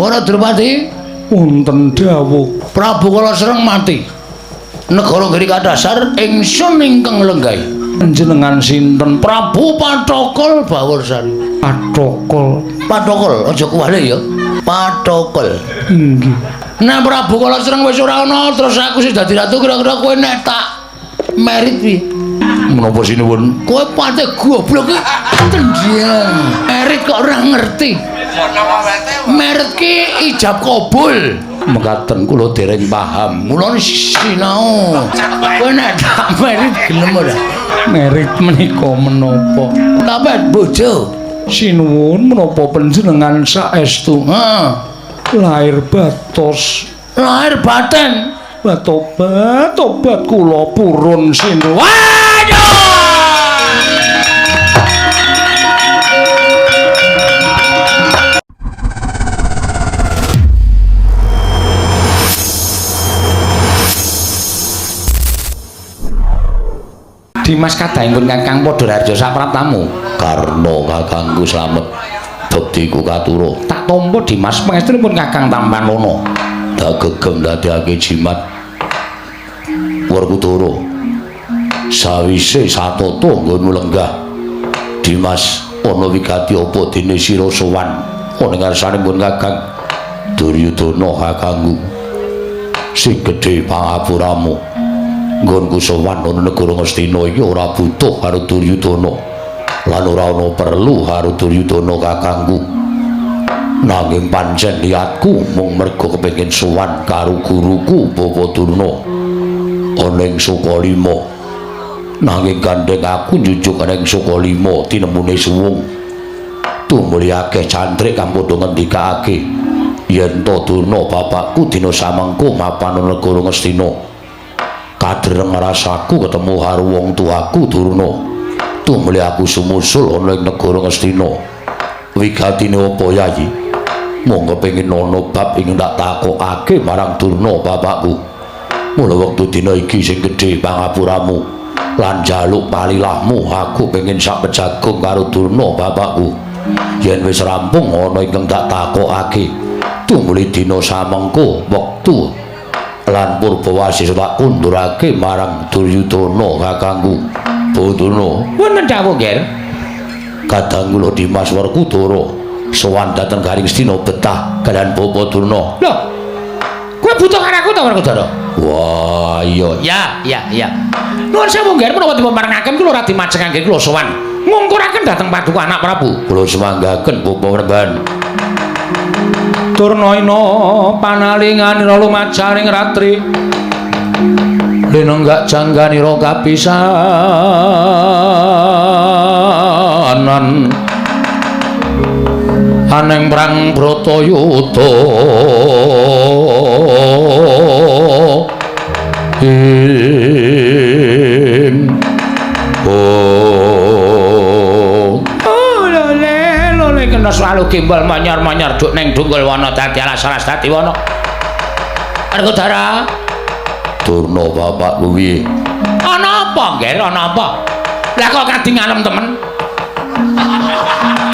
Para Drupadi wonten dawuh Prabu kala sereng mati. Negara giri kadasar ingsun ingkang lenggah. Panjenengan sinten? Prabu Pathokol Baworsari. Pathokol aja kuwale ya. Pathokol. inggih. Nek Prabu kala sereng wis ora ana terus aku sing dadi ratu kira-kira kowe nek tak merit piye? Menapa sinuwun? Kowe pate goblok iki tendian. Merit kok ora ngerti. Merit ki ijab kabul. Mekaten kula dereng paham. Mula sinau. Kowe nek tak merit gelem ora? Merit menika menapa? Tapet bojo. Sinuwun menapa panjenengan saestu lahir batos, lahir baten. Tobat kula purun sinuwun. Waduh! Dimas kadhaingipun Kakang Padharjo sapraptamu. Karna kakangku slamet bektiku katuru. Tak tampa Dimas pangestunipun Kakang Tampanana. Tak gegem dadekake jimat Werkudara. Sawise satata nggonmu lenggah. Dimas ana wigati apa dene sira sowan ana ngarsanipun Kakang Duryudana kakangku. Sing gedhe pangapuramu. Nggonku sowan ana negara Ngastina iki ora butuh karo Duryudana lan ora ana perlu karo Duryudana kakangku. Nanging pancen niatku mung merga kepengin sowan karo guruku Bapa Durna ana ing Sukalima. Nanging gandeng aku njujuk ana ing Sukalima tinemune suwung tumuli akeh cantrik kang padha ngendikake yen to Durna bapakku dina samengko mapan ana negara Ngastina. Kadreng rasaku ketemu karo wong tuaku Durna. Tumuli aku sumusul ana ing negara Ngastina. Wigatine apa Yayi? Monggo pengin ana bab ingkang tak takokake marang Durna bapakku. Mula wektu dina iki sing gedhe pangapuramu lan njaluk palilahmu aku pengin sak pejagung karo Durna bapakku. Yen wis rampung ana ingkang tak takokake, tumuli dina samengko wektu lan Purbawasisa tak kundurake marang Duryudana kakangku. Budurna, wonten dawuh nggih. Kadang kula Dimas Werkudara sowan dhateng Garing Stina betah kaliyan Bapa Durna. Lho. Kowe butuh karo aku ta Werkudara? Wah, iya. Ya. Nuwun sewu nggih menapa dipun paringaken kula ora dimajengake kula sowan. Ngungkuraken dhateng Paduka Anak Prabu. Kula semanggaken Bapa Werban. Durnaina panalinganira lumacaring ratri linenggak jangganira kapisanan aneng prang Bratayuda kena selalu gimbal manyar-manyar duk neng Dunggul Wana dadi alas-alas dadi wana. Werkudara Durna bapak kuwi. Ana apa, Nggih? Ana apa? Lah kok kading ngalem temen.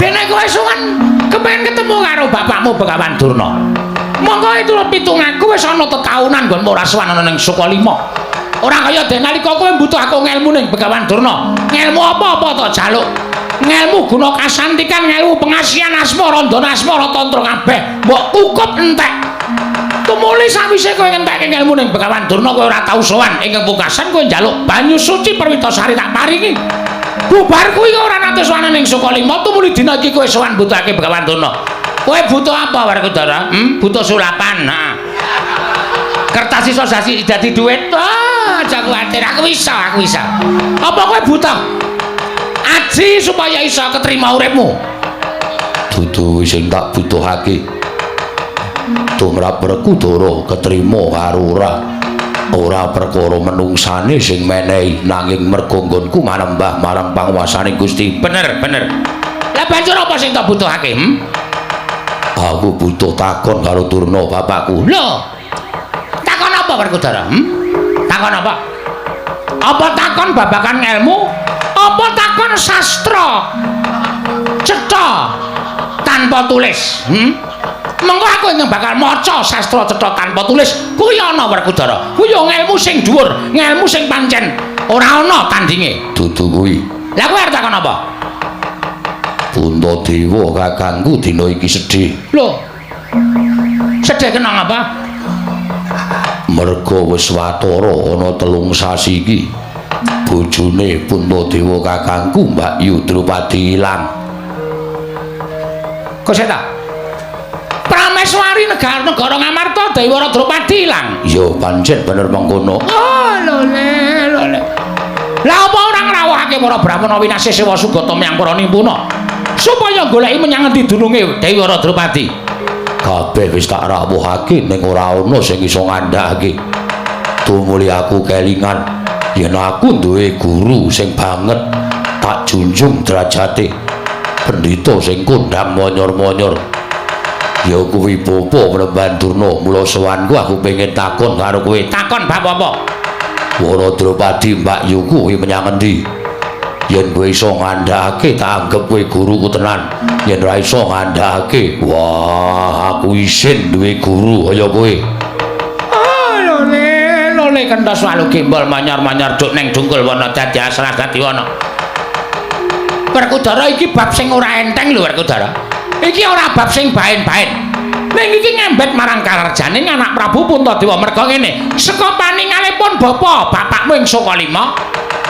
Dene kowe suwen kepengin ketemu karo bapakmu Begawan Durna. Monggo miturut pitunganku wis ana tetaunan nggonmu ora sowan ana ning Sukalima. Ora kaya dene nalika kowe mbutuh aku ngelmu ning Begawan Durna. Ngelmu apa-apa to jaluk. Ngelmu guna kasantikan, ngelmu pengasihan asmara, ndana asmara tantra kabeh mbok cukup entek. Tumuli sawise kowe entekke ngelmu ning Begawan Durna kowe ora tau sowan ing pungkasan kowe njaluk banyu suci Perwitasari tak paringi. Bubar kuwi ora nate sowan ning Sukalima, tumuli dina iki kowe sowan butuhake Begawan Durna. Kowe butuh apa Werkudara? Butuh sulapan. Heeh. Kertas iso dadi dhuwit. Aja kuwatir, aku bisa. Apa kowe butuh aji supaya iso ketrima uripmu? Dudu sing tak butuhake. Tumrap Werkudara ketrima karo ora perkara menungsane sing menehi nanging merga nggonku manembah marang panguwasaning Gusti. Bener. Lah banjur apa sing tak butuhake? Aku butuh takon karo Durna bapakku. Lho. Takon apa Werkudara? Takon apa? Apa takon babagan ilmu? Apa takon sastra? Cetha tanpa tulis? Mengko aku ingkang bakal maca sastra cetha tanpa tulis kuwi ana Werkudara. Kuwi yo ngelmu sing dhuwur, ngelmu sing pancen ora ana tandinge. Dudu kuwi. Lah kowe arep takon apa? Puntadewa kakangku dina iki sedih. Lho. Sedih kenang apa? Merga wis watara ana 3 sasi iki. Bojone Puntadewa kakangku Mbak Yu Drupadi ilang. Kok ta? Prameswari negara Ngamarta Dewara Drupadi ilang. Ya pancen bener mengkono. Oh, lole. Lah apa ora ngrawuhake para Brahmana winasih sewa sugata menyang para nimpuna supaya goleki menyang endi dununge Dewara Drupadi. Kabeh wis tak rawuhake ning ora ana sing iso ngandhakake. Tumuli aku kelingan yen aku duwe guru sing banget tak junjung derajate. Pendhita sing kondhang monyor-monyor. Ya kuwi Bapa Mlemban Durna, mula sowanku aku pengen takon karo kowe. Takon bab apa? Wara Drupadi Mbak Yu kuwi menyang endi? Yen kowe iso ngandhakake tak anggap kowe guruku tenan. Yen ora iso ngandhakake, wah aku isin duwe guru kaya kowe. Oh, lole kenthos walu gembol manyar-manyar juk ning dungkul wana dadi asras dadi wana. Werkudara iki bab sing ora enteng lho Werkudara. Iki ora bab sing baen-baen. Ning iki ngembet marang kararjaning anak Prabu Puntadewa merga ngene. Seka paningalipun bapakmu ing Sokalima,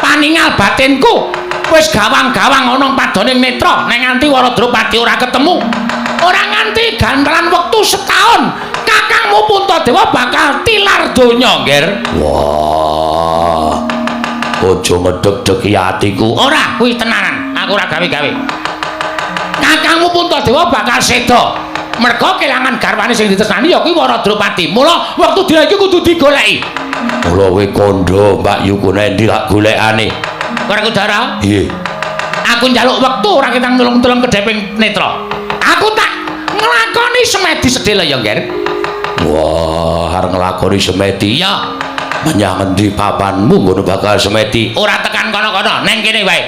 paningal batinku wis gawang-gawang ana padoning netra ning nganti Wara Drupadi ora ketemu. Ora nganti gantaran wektu setahun kakangmu Puntadewa bakal tilar donya, Nger. Wah. Aja ngedeg-degi atiku. Ora, kuwi tenanan. Aku ora gawe-gawe. Kakangmu Puntadewa bakal seda. Merga kelangan garwane sing ditresnani ya kuwi Wara Drupadi. Mula wektu dina iki kudu digoleki. Mula kowe kandha Mbak Yu ku endi lak golekane? Werkudara? Nggih. Aku njaluk wektu ora ketang nulung-tulung kedheping netra. Aku tak nglakoni semedi sedhela ya, Nger. Wah, arep nglakoni semedi. Iya. Menyang endi papanmu ngono bakal semedi? Ora tekan kono-kono, ning kene wae.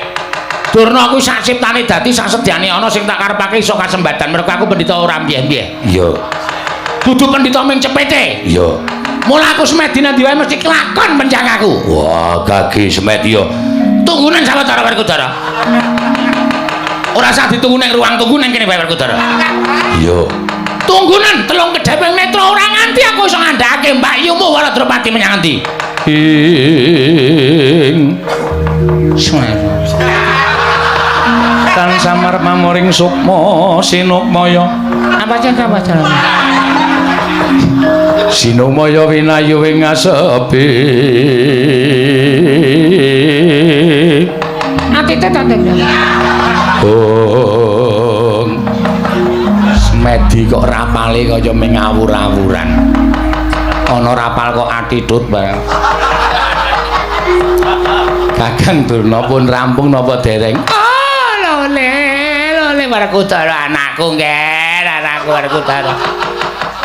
Durna kuwi sak ciptane dadi sak sedyane ana sing tak karepake iso kasembatan. Mergo aku pendhita ora mbiyeh-mbiyeh. Iya. Dudu pendhita ming cepete. Iya. Mula aku semedi nang ndi wae mesti kelakon pencang aku. Wah, kaki semedi yo. Tunggunan sawetara Werkudara. Ora usah ditunggu ning ruang tunggu ning kene wae Werkudara. Iya. Tunggunan telung kedheping netra ora nganti aku iso ngandhakake Mbak Yumu Wara Drupadi menyang endi. Ing Kang samar pamoring sukma sinukmaya. Apa cek apa jalan? Sinukmaya winayu ing ngasepi. Atite ta ndek. Semedi kok rapale kaya ming awur-awuran. Ana rapal kok atitut bae. Kakang Durna pun rampung napa dereng? Oh, lole Werkudara anakku, Nger, anakku Werkudara.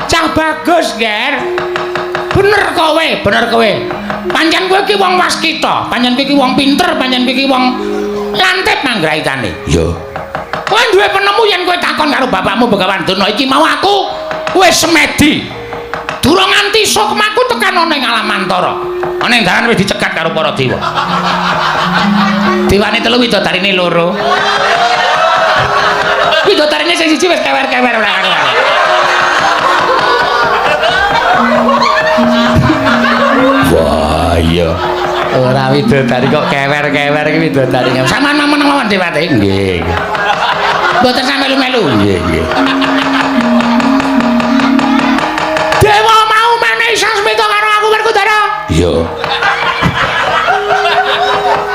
Cah bagus, Nger. Bener kowe. Pancen kowe iki wong waskita, pancen kowe iki wong pinter, pancen kowe iki wong lantip manggraitane. Iya. Kowe duwe penemu yen kowe takon karo bapakmu Begawan Durna iki mau aku wis semedi. Durung nganti sukmaku tekan ana ing Alamantara. Ana ing dalan wis dicegat karo para dewa. Dewane 3 widodarine 2. Widodarine sing siji wis kewer-kewer ora karo. Wah, iya. Ora widodari kok kewer-kewer iki widodari. Saman mawon dewate. Nggih. Mboten sampe melu-melu. Nggih. Dewa mau menehi sasmita karo aku Werkudara. Iya.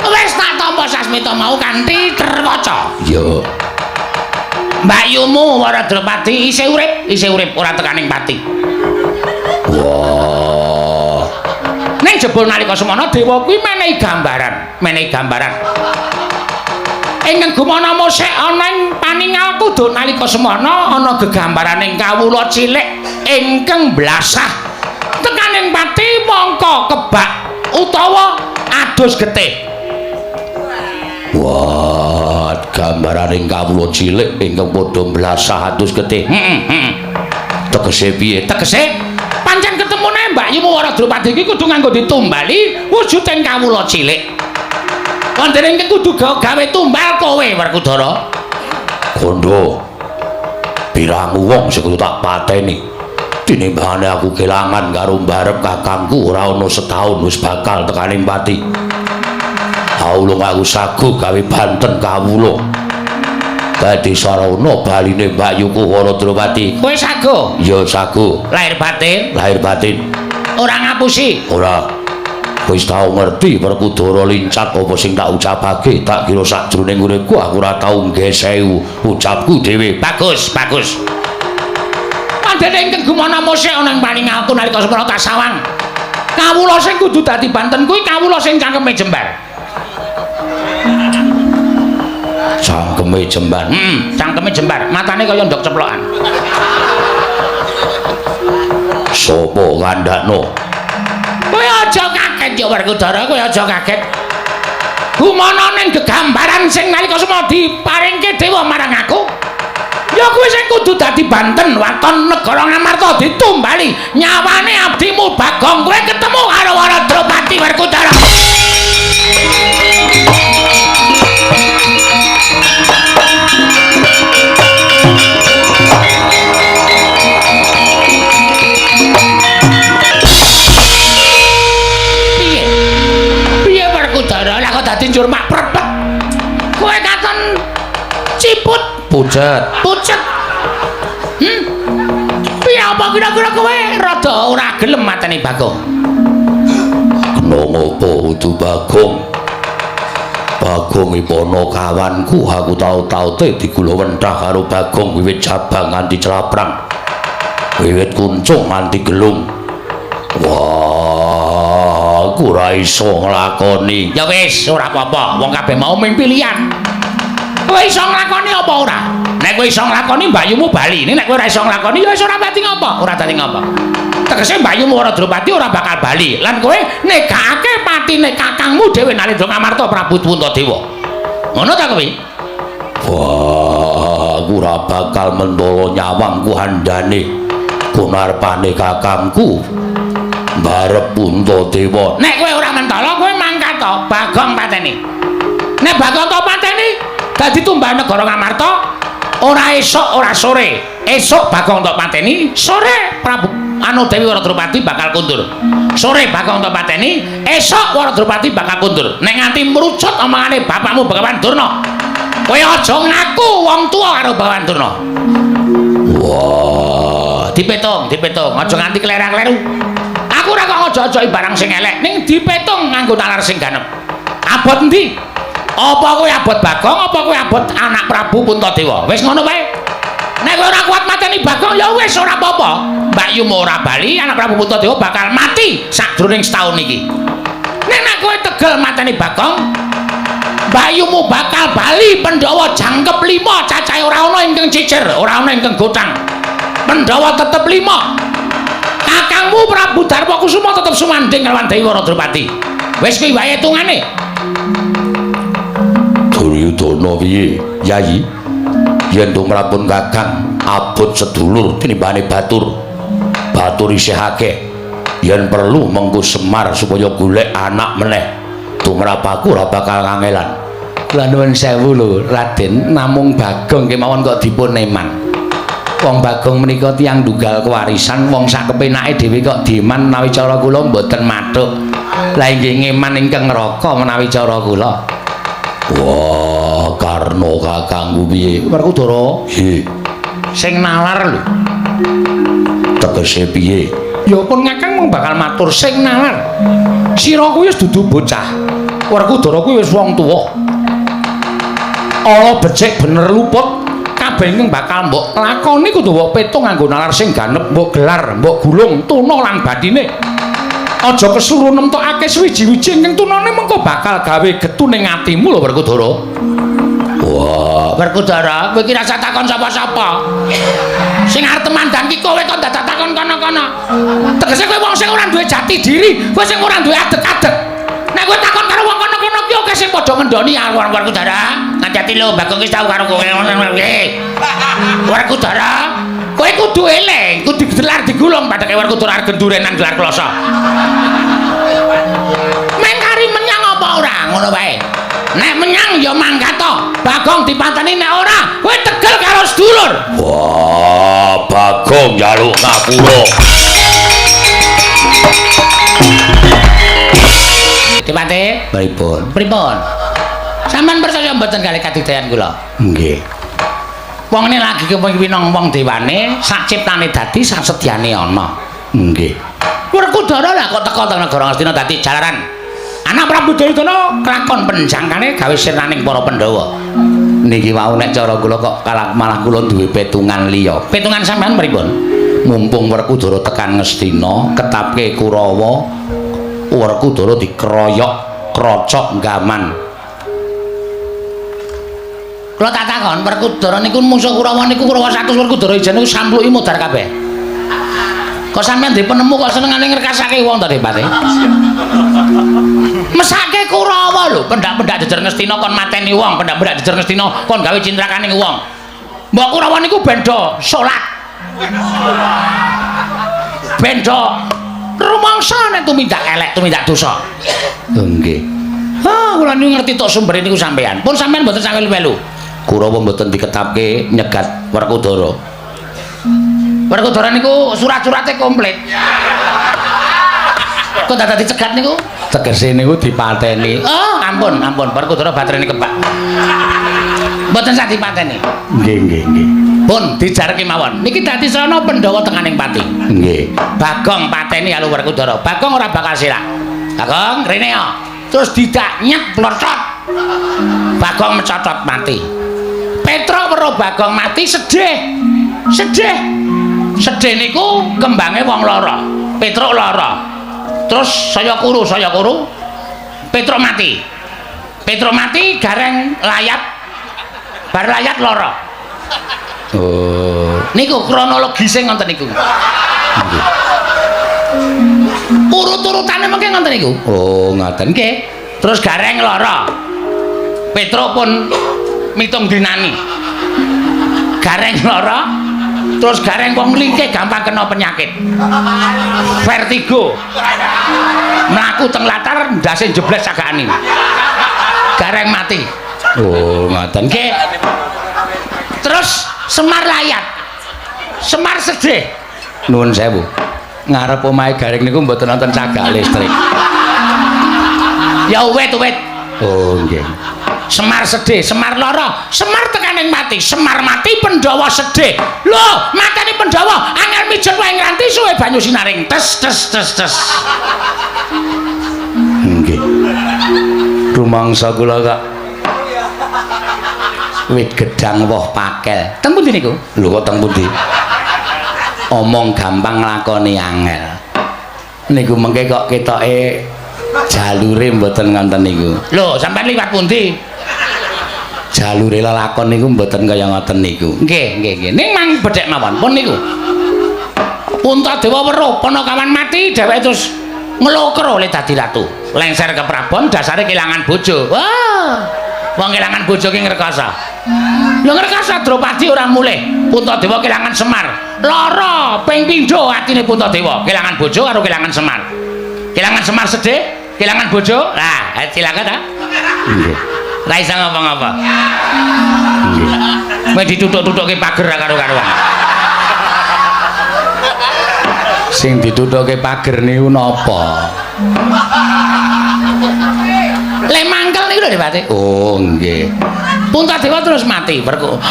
Wis tak tampa sasmita mau kanthi terwaca. Iya. Mbak Yumu Wara Drupadi isih urip ora tekaning pati. Wah. Ning jebul nalika semana dewa kuwi menehi gambaran. Ingkang gumana mosek ana ing paningalku do nalika semana ana gegambaraning kawula cilik ingkang blasah tekaning pati mangka kebak utawa adus getih. Wah, gambaran kawula cilik ingkang padha blasah adus getih. Tegese piye? Tegese pancen ketemune Mbak Yu Wara Drupadi iki kudu nganggo ditumbali wujuding kawula cilik. Wonten ingkang kudu gawe tumbal kowe Werkudara. Kondo. Pirang wong sing kudu tak pateni. Tinimbangane aku kelangan karo mbarep kakangku ora ana setahun wis bakal tekaning pati. Aulung aku sagu gawe banten kawula. Dadi sarana baline Mbak Yuku Wara Drupadi. Kowe sago? Ya sagu. Lahir batin? Lahir batin. Ora ngapusi? Ora. Wis tau ngerti Werkudara lincak apa sing tak ucapake, tak kira sakjroning uripku aku ora tau nggeseh ucapku dhewe. Bagus, bagus. Pandene ingkang gumana mosek ana ing paningalku nalika semana tak sawang. Kawula sing kudu dadi banten kuwi kawula sing cangkeme jembar. Cangkeme jembar. Cangkeme jembar, matane kaya ndok ceplokan. Sopo ngandakno? Kowe aja kaget ya Werkudara, kowe aja kaget. Gumana ning gegambaran sing nalika semana diparingke dewa marang aku. Ya kowe sing kudu dadi banten waton negara Ngamarta ditumbali nyawane abdimu Bagong. Kowe ketemu karo Wara Drupadi Werkudara. Dadi njurmak prepet. Kowe katon ciput Pucet. pucet. Piye apa kira-kira kowe rada ora gelem mateni Bagong? Kena ngopo kudu Bagong? Bagong ipono kawanku, aku tau-taute digula wentah karo Bagong wiwit Jabang nganti Celaprang. Wiwit Kuncung nganti Gelung. Wah, aku ora iso nglakoni. Ya wis, ora apa-apa, wong kabeh mau ming pilihan. Kowe iso nglakoni apa ora? Nek kowe iso nglakoni mbayumu bali, nek kowe ora iso nglakoni ya wis ora dadi ngopo, ora dadi ngopo. Tegese mbayumu Wara Drupadi ora bakal bali, lan kowe negakake patine kakangmu dhewe Nalendra Ngamarta Prabu Puntadewa. Ngono ta kowe? Wah, aku ora bakal mentolo nyawangku handane kunarpane kakangku mbarep Puntadewa. Nek kowe ora mentolo kowe mangkat to Bagong pateni. Nek Bagong to pateni dadi tumbal negara Ngamarta ora esuk ora sore. Esuk Bagong tok pateni, sore Prabu Dewi Wara Drupadi bakal kundur. Sore Bagong tok pateni, esuk Wara Drupadi bakal kundur. Nek nganti mrucut omongane bapakmu Bagawan Durna, kowe aja ngaku wong tuwa karo Bagawan Durna. Wah, Dipetung, aja nganti klerak-kleru. Aku ora kok ngojo-ojoki barang sing elek, ning dipetung nganggo nalar sing ganep. Abot endi? Apa kowe abot Bagong, apa kowe abot anak Prabu Puntadewa? Wis ngono wae. Nek kowe ora kuat mateni Bagong ya wis ora apa-apa. Mbak Yu ora bali, anak Prabu Puntadewa bakal mati sakjroning setahun iki. Nek kowe tegel mateni Bagong, Mbak Yu bakal bali Pandhawa jangkep 5, cacahe ora ana ingkang cicir, ora ana ingkang gotang. Pandhawa tetep 5. Kakangmu Prabu Darmakusuma tetep sumandhing kelawan Dewi Wara Drupadi. Wis kuwi wae hitungane. Duryudana piye, Yayi? Yen tumrapun kakang abot sedulur tinimbane batur. Batur isih akeh. Yen perlu mengko Semar supaya golek anak meneh. Tumrap aku ora bakal kangelan. Kula nuwun sewu lho, Raden, namung Bagong kemawon kok dipun eman. Wong Bagong menika tiyang ndunggal kewarisan, wong sak kepenake dhewe kok dieman menawi cara kula mboten mathuk. Lah inggih ngeman ingkang neraka menawi cara kula. Wah, karna kakangku piye? Werkudara, He, sing nalar lho. tegese piye? Ya pun Kakang mung bakal matur sing nalar. Sira kuwi wis dudu bocah. Werkudara kuwi wis wong tuwa. Ala becik bener luput. Kabeh ingkang bakal mbok lakoni kudu mbok petung nganggo nalar sing ganep, mbok gelar, mbok gulung tuna lan bathine. Aja kesuruh nemtokake swiji-wiji ingkang tunane mengko bakal gawe getu ning atimu lho Werkudara. Wah, Werkudara, kowe iki rasa takon sapa-sapa. Sing arep temandan ki kowe kok dadak takon kono-kono. Tegese kowe wong sing ora duwe jati diri, kowe sing ora duwe adeg-adeg. Nek kowe takon karo wong kono-kono ki oke sing padha ngendoni karo Werkudara. Ngati lho, Bagong wis tau karo kowe. Werkudara, Kowe kudu eling, kudu digelar digulung padake Werkudara gendurenan gelar kloso. Men kari menyang apa ora ngono wae. Nek menyang ya mangkat to. Bagong dipateni nek ora kowe tegel karo sedulur. Wah, Bagong njaluk ngapura. Dipate, Pripun? Sampeyan percaya mboten kalih kadidayan kula? Nggih. Wong ini lagi kepengin wong dewane, sak ciptane dadi, sak sedyane ana. Nggih. Werkudara lah kok teko teng negara Ngastina dadi jalaran. Anak Prabu Jayadana kelakon penjangkane gawe sirnaning para Pandhawa. Niki wau nek cara kula kok malah kula duwe petungan liya. Petungan sampean pripun? Mumpung Werkudara tekan Ngastina, ketapke Kurawa, Werkudara dikeroyok krocok gaman. Kula tak takon Werkudara niku musuh Kurawa niku Kurawa 100 Werkudara ijen niku sampluki modar kabeh. Kok sampean dipenemu kok senengane ngrekasake wong to, Dipate? Mesake Kurawa lho, pendak-pendak jejer Ngastina kon mateni wong, pendak-pendak jejer Ngastina kon gawe cintrakaning wong. Mbok Kurawa niku benda salat. Benda rumangsa nek tumindak elek, tumindak dosa. Nggih. Kula niku ngerti tok sumbere niku sampean. Pun sampean mboten sangil melu. Kurawa mboten diketapke nyegat Werkudara. Werkudara niku surat-surate komplit. Kok dadak dicegat niku? Tegese niku dipateni. Oh, ampun. Werkudara batrene kebak. Mboten sak dipateni. Nggih. Pun dijarke mawon. Niki dadi srana Pandhawa tenganing pati. Nggih. Bagong pateni karo Werkudara. Bagong ora bakal sirak. Bagong rene yo. Terus didak nyet plocot. Bagong mecotot mati. Petruk weruh Bagong mati sedih. Sedih niku kembange wong lara. Petruk lara. Terus saya kuru. Petruk mati. Gareng layat. Bar layat lara. Oh, Niku kronologise ngoten niku. Urut-urutane mengke ngoten niku. oh ngaten. Nggih. Terus gareng lara. Petruk pun mitung dinani. Gareng lara. Terus gareng wong lingkih gampang kena penyakit. Vertigo. Mlaku teng latar ndase jebles sagakane. Gareng mati. Oh, ngaten. Nggih. Terus Semar layat. Semar sedih. Nuwun sewu. Ngarep omahe Gareng niku mboten wonten cagak listrik. Ya wit. Oh, nggih. Semar sedih, Semar lara, Semar tekaning mati, Semar mati Pandhawa sedih. Lho, matane Pandhawa angel mijet wae nganti suwe banyu sinaring tes. Nggih. Rumangsa kula kok wit gedang woh pakel. Teng pundi niku? Lho kok teng pundi? Omong gampang nglakoni angel. Niku mengke kok ketoke jalure mboten ngonten niku. Lho, sampean liwat pundi? Jalure lelakon niku mboten kaya ngoten niku. Nggih. Ning mang bedhek mawon pun niku. Puntadewa weruh Panakawan mati, dheweke terus nglokro oleh dadi ratu. Lengser ke Prabon dasare kelangan bojo. Wah. Wong kelangan bojo ki ngrekasa. Lho ngrekasa Dropadi ora mulih. Puntadewa kelangan Semar. Lara ping pindho atine Puntadewa, kelangan bojo karo kelangan Semar. Kelangan Semar sedih, kelangan bojo. Lah, cilaka ta? Nggih. Ra iso ngapa-ngapa. Kowe dituthuk-tuthukke pager karo-karoan. Sing dituthuke pager niku napa? Le mangkel niku lho Dipati. Oh, nggih. Puntadewa terus mati.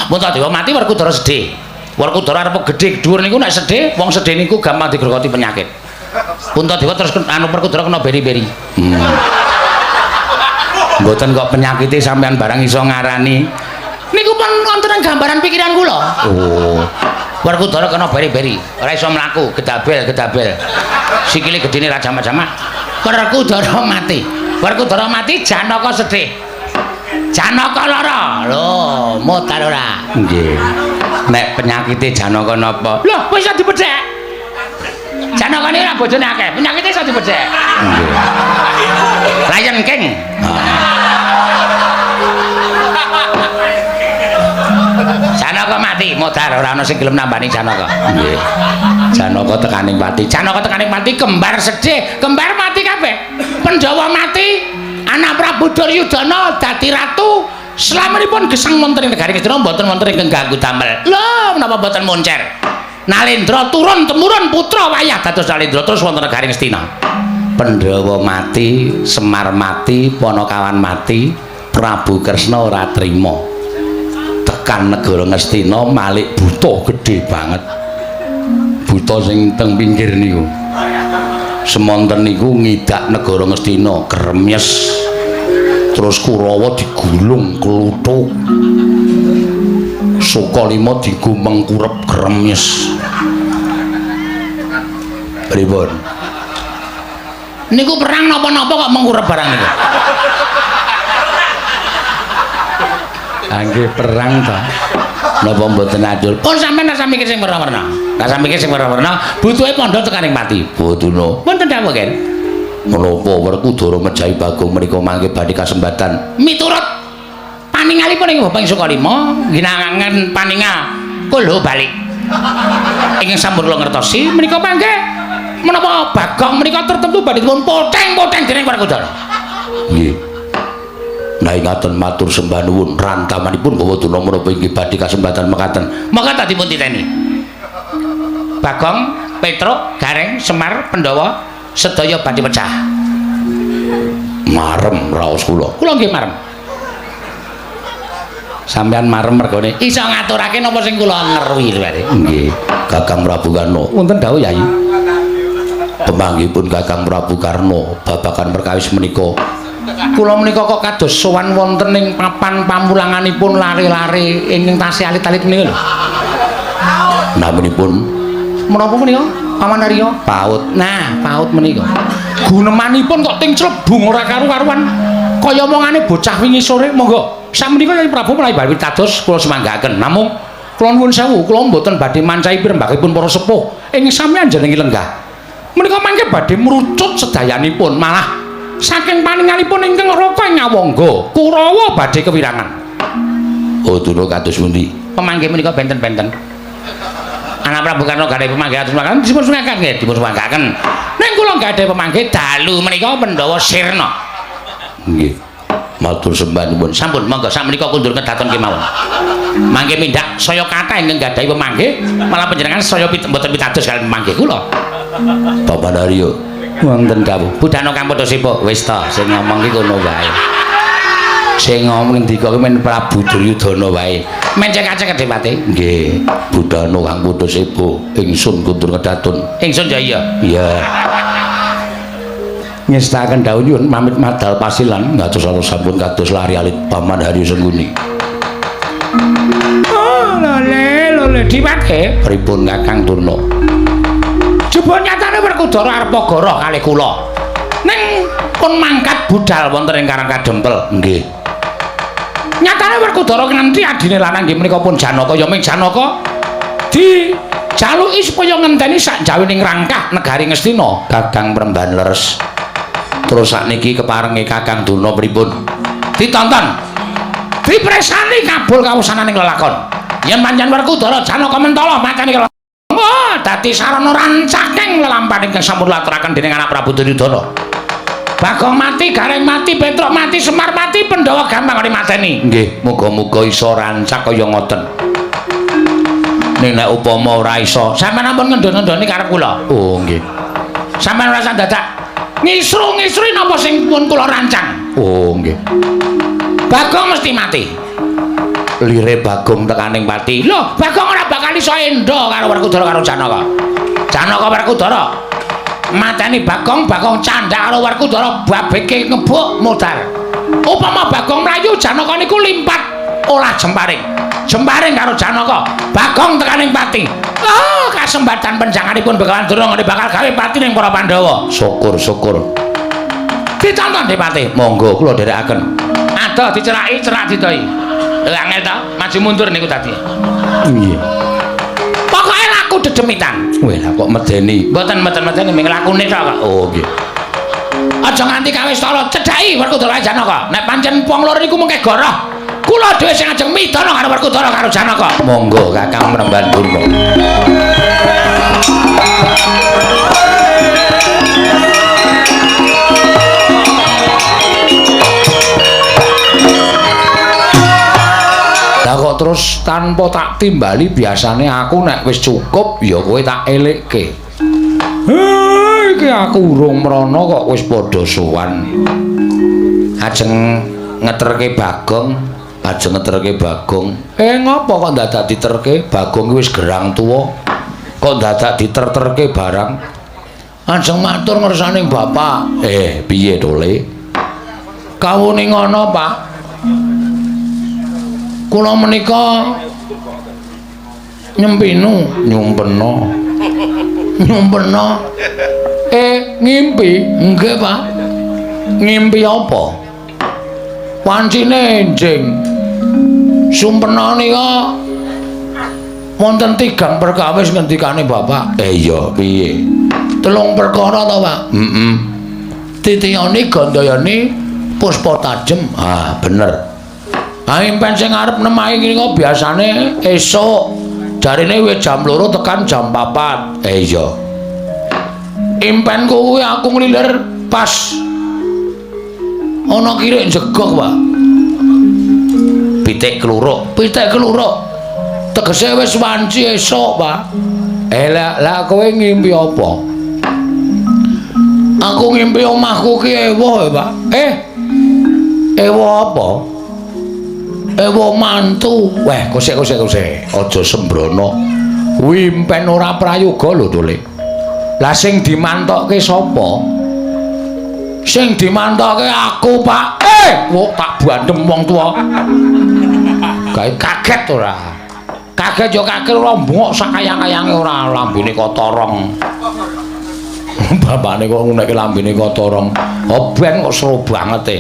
Puntadewa mati Werkudara sedih. Werkudara arep gedhe dhuwur niku nek sedih, wong sedih niku gampang digergoti penyakit. Puntadewa terus Werkudara kena beri-beri. Mboten kok penyakite sampean barang iso ngarani. Niku pun wonten ing gambaran pikiran kula. Oh. Werkudara kena beri-beri, ora iso mlaku, gedabel. Sikile gedene ra jamak-jamak. Werkudara mati, Janaka sedih. Janaka lara. Lho, mutar ora. Nggih. Nek penyakite Janaka napa? Lho, wis iso dibedhek. Janaka niku ora bojone akeh, penyakite iso dibedhek. Nggih. Lion King. Janaka mati. Pati modar ora ana sing gelem nambani Janaka. Nggih. Janaka tekaning pati. Janaka tekaning mati kembar sedih, kembar mati kabeh. Pandhawa mati, anak Prabu Duryudana dadi ratu. Slaminipun gesang wonten ing negari Ngastina mboten wonten ingkang ganggu damel. Lho, menapa mboten moncer? Nalendra turun temurun putra wayah dados Nalendra terus wonten negari Ngastina. Pandhawa mati, Semar mati, Panakawan mati, Prabu Kresna ora trima. Tekan negara Ngastina malik buta gedhe banget. Buta sing teng pinggir niku. Semonten niku ngidak negara Ngastina kremyes. Terus Kurawa digulung kluthuk. Sukalima digumeng kurep kremyes. Pripun? Niku perang napa-napa kok mengkurep barang niku. Angge perang ta. Napa mboten ajul? Pun sampean rasa mikir sing werna-werna. Rasa mikir sing werna-werna, butuhe pandha tekaning mati. Bodono. Mboten dawuh, Ken. Menapa Werkudara mejahi Bagong menika mangke badhe kasembatan Miturut paningalipun ing Bapak Sukalima, ginangan paningal kula balik. Ingkang sampun kula ngertosi menika mangke menapa Bagong menika tertentu badhe dipun poteng-poteng dening Werkudara. nggih. Nah ngaten matur sembah nuwun rantamanipun Bawaduna menapa inggih badhe kasembatan mekaten. Maka tak dipun titeni. Bagong, Petruk, Gareng, Semar, Pandhawa sedaya badhe pecah. Marem raos kula. Kula nggih marem. Sampeyan marem mergane Iso ngaturake napa sing kula ngeruhi lho. nggih. Kakang Prabu Karno. Wonten dawuh Yayi. Pemanggihipun Kakang Prabu Karno babagan perkawis menika. Kula menika kok kados sowan wonten ing papan pamulanganipun lare-lare ingkang tasih alit-alit menika lho. Naminipun Menapa menika? Paman Arya? paut. Nah, paut menika. Gunemanipun kok ting clebung ora karu-karuan. Kaya omongane bocah wingi sore, monggo. Sakmenika Kyai Prabu mulai bali pitados kula semanggaken. Namung kula nuwun sewu, kula mboten badhe mancahi pirembagipun para sepuh ing sampeyan jenengi lenggah. Menika mangke badhe mrucut sedayanipun, malah saking paningalipun ingkang raka ing Ngawangga, Kurawa badhe kewirangan. Oh dulu kados pundi? Pemanggih menika benten-benten. Anak Prabu Karno gadhahi pemanggih atus makaten dipun sungaken nggih, dipun sungaken. Ning kula gadhahi pemanggih dalu menika Pandhawa Sirna. Nggih. Matur sembah nuwun. Sampun monggo sak menika kundur kedaton kemawon. Mangke mindhak saya kathah ingkang gadhahi pemanggih, malah panjenengan saya mboten pitados kaliyan pemanggih kula. Bapak Daryo. Wonten dawuh. Budhana kang padha sipuk wis ta sing ngomong ki kono wae. Sing ngomong ndika kuwi men Prabu Duryudana wae. Men cek-cek Kedhepati. Nggih, budhana kang padha sipuk ingsun kundur kedaton. Ingsun ya iya. Iya. Ngestaken dawuh nyuwun pamit madal pasilan ngatos sampun kados lari alit Paman Haryo Sengguni. Oh, lole Dipate. Pripun Kakang Turna? Jebul nyatane Werkudara arep goroh kalih kula. Ning pun mangkat budal wonten ing Karang Kadempel. Nggih. Nyatane Werkudara kanthi adine lanang nggih menika pun Janaka ya ming Janaka dijaluki supaya ngenteni sak jawining rangkah negari Ngastina. Kakang Premban leres. Terus sakniki keparenge Kakang Durna pripun? Ditonton. Dipresani kabul kawusananing lelakon. Yen pancen Werkudara Janaka mentala matane kelakon. Oh, dadi sarana rancaking lelampahan ingkang sampun laturaken dening anak Prabu Duryudana. Bagong mati, Gareng mati, Petruk mati, Semar mati, Pandhawa gampang dimateni. Nggih, muga-muga iso rancak kaya ngoten. Ning nek upama ora iso, sampeyan ampun ngendon-ngendoni karep kula. oh nggih. Sampeyan rasa dadak ngisru-ngisrui napa sing pun kula rancang. Oh nggih. Bagong mesti mati. Lire Bagong tekaning pati. Lho, Bagong ora bakal iso endo karo Werkudara karo Janaka. Janaka Werkudara mateni Bagong, Bagong candhak karo Werkudara babeke ngebuk modar. Upama Bagong mlayu Janaka niku limpat olah jemparing. Jemparing karo Janaka, Bagong tekaning pati. Oh, kasembatan penjanganipun Begawan Durna bakal gawe pati ning para Pandhawa. Syukur-syukur. Ditonton Dipati. Monggo kula dherekaken. Adoh diceraki, cerak didoi. Lha angel ta, maju mundur niku tadi. Nggih. Pokoke laku dedemitan. Weh, lah kok medeni. Mboten medeni ming lakune tok kok. Oh nggih. Aja nganti kawis tala cedhaki Werkudara Janaka. Nek pancen wong loro niku mengke goroh, Kula dhewe sing ajeng midana karo Werkudara karo Janaka. Monggo Kakang Mremban Durna. Lah kok terus tanpa tak timbali biasane aku nek wis cukup ya kowe tak elikke. Iki aku urung mrana kok wis padha sowan. Ajeng ngeterke Bagong, ngopo kok dadak diterke? Bagong wis gerang tuwa. Kok dadak diterterke barang? Ajeng matur ngersane Bapak. Piye to, Le? Kawune ngono, Pak. Kula menika nyumpena. Ngimpi? Nggih, Pak. Ngimpi apa? Wancine enjing. Sumpena nika wonten 3 perkawis ngendikane Bapak. Iya, piye? 3 perkara to, Pak? Titiyane gandayane puspa tajem. Bener. Impen sing arep nemahi nika biasane esuk. Jarine wis jam 2 tekan jam 4. Iya. Impen kuwi aku nglilir pas ana kirik jegok, Pak. Pitik kluruk. Tegese wis wanci esuk, Pak. Lah kowe ngimpi apa? Aku ngimpi omahku ki ewoh, Pak. Ewoh apa? Ewoh mantu. Weh, kosek. Aja sembrono. Kuwi impen ora prayoga lho, Tole. Lah sing dimantokke sapa? Sing dimantokke aku, Pak. Wong tak bandem wong tuwa. Gawe kaget ora? Kaget yo kaget ora mbok sakayang-kayange ora lambene kotorong. Bapakne kok ngunekke lambene kotorong. Ben kok seru banget e.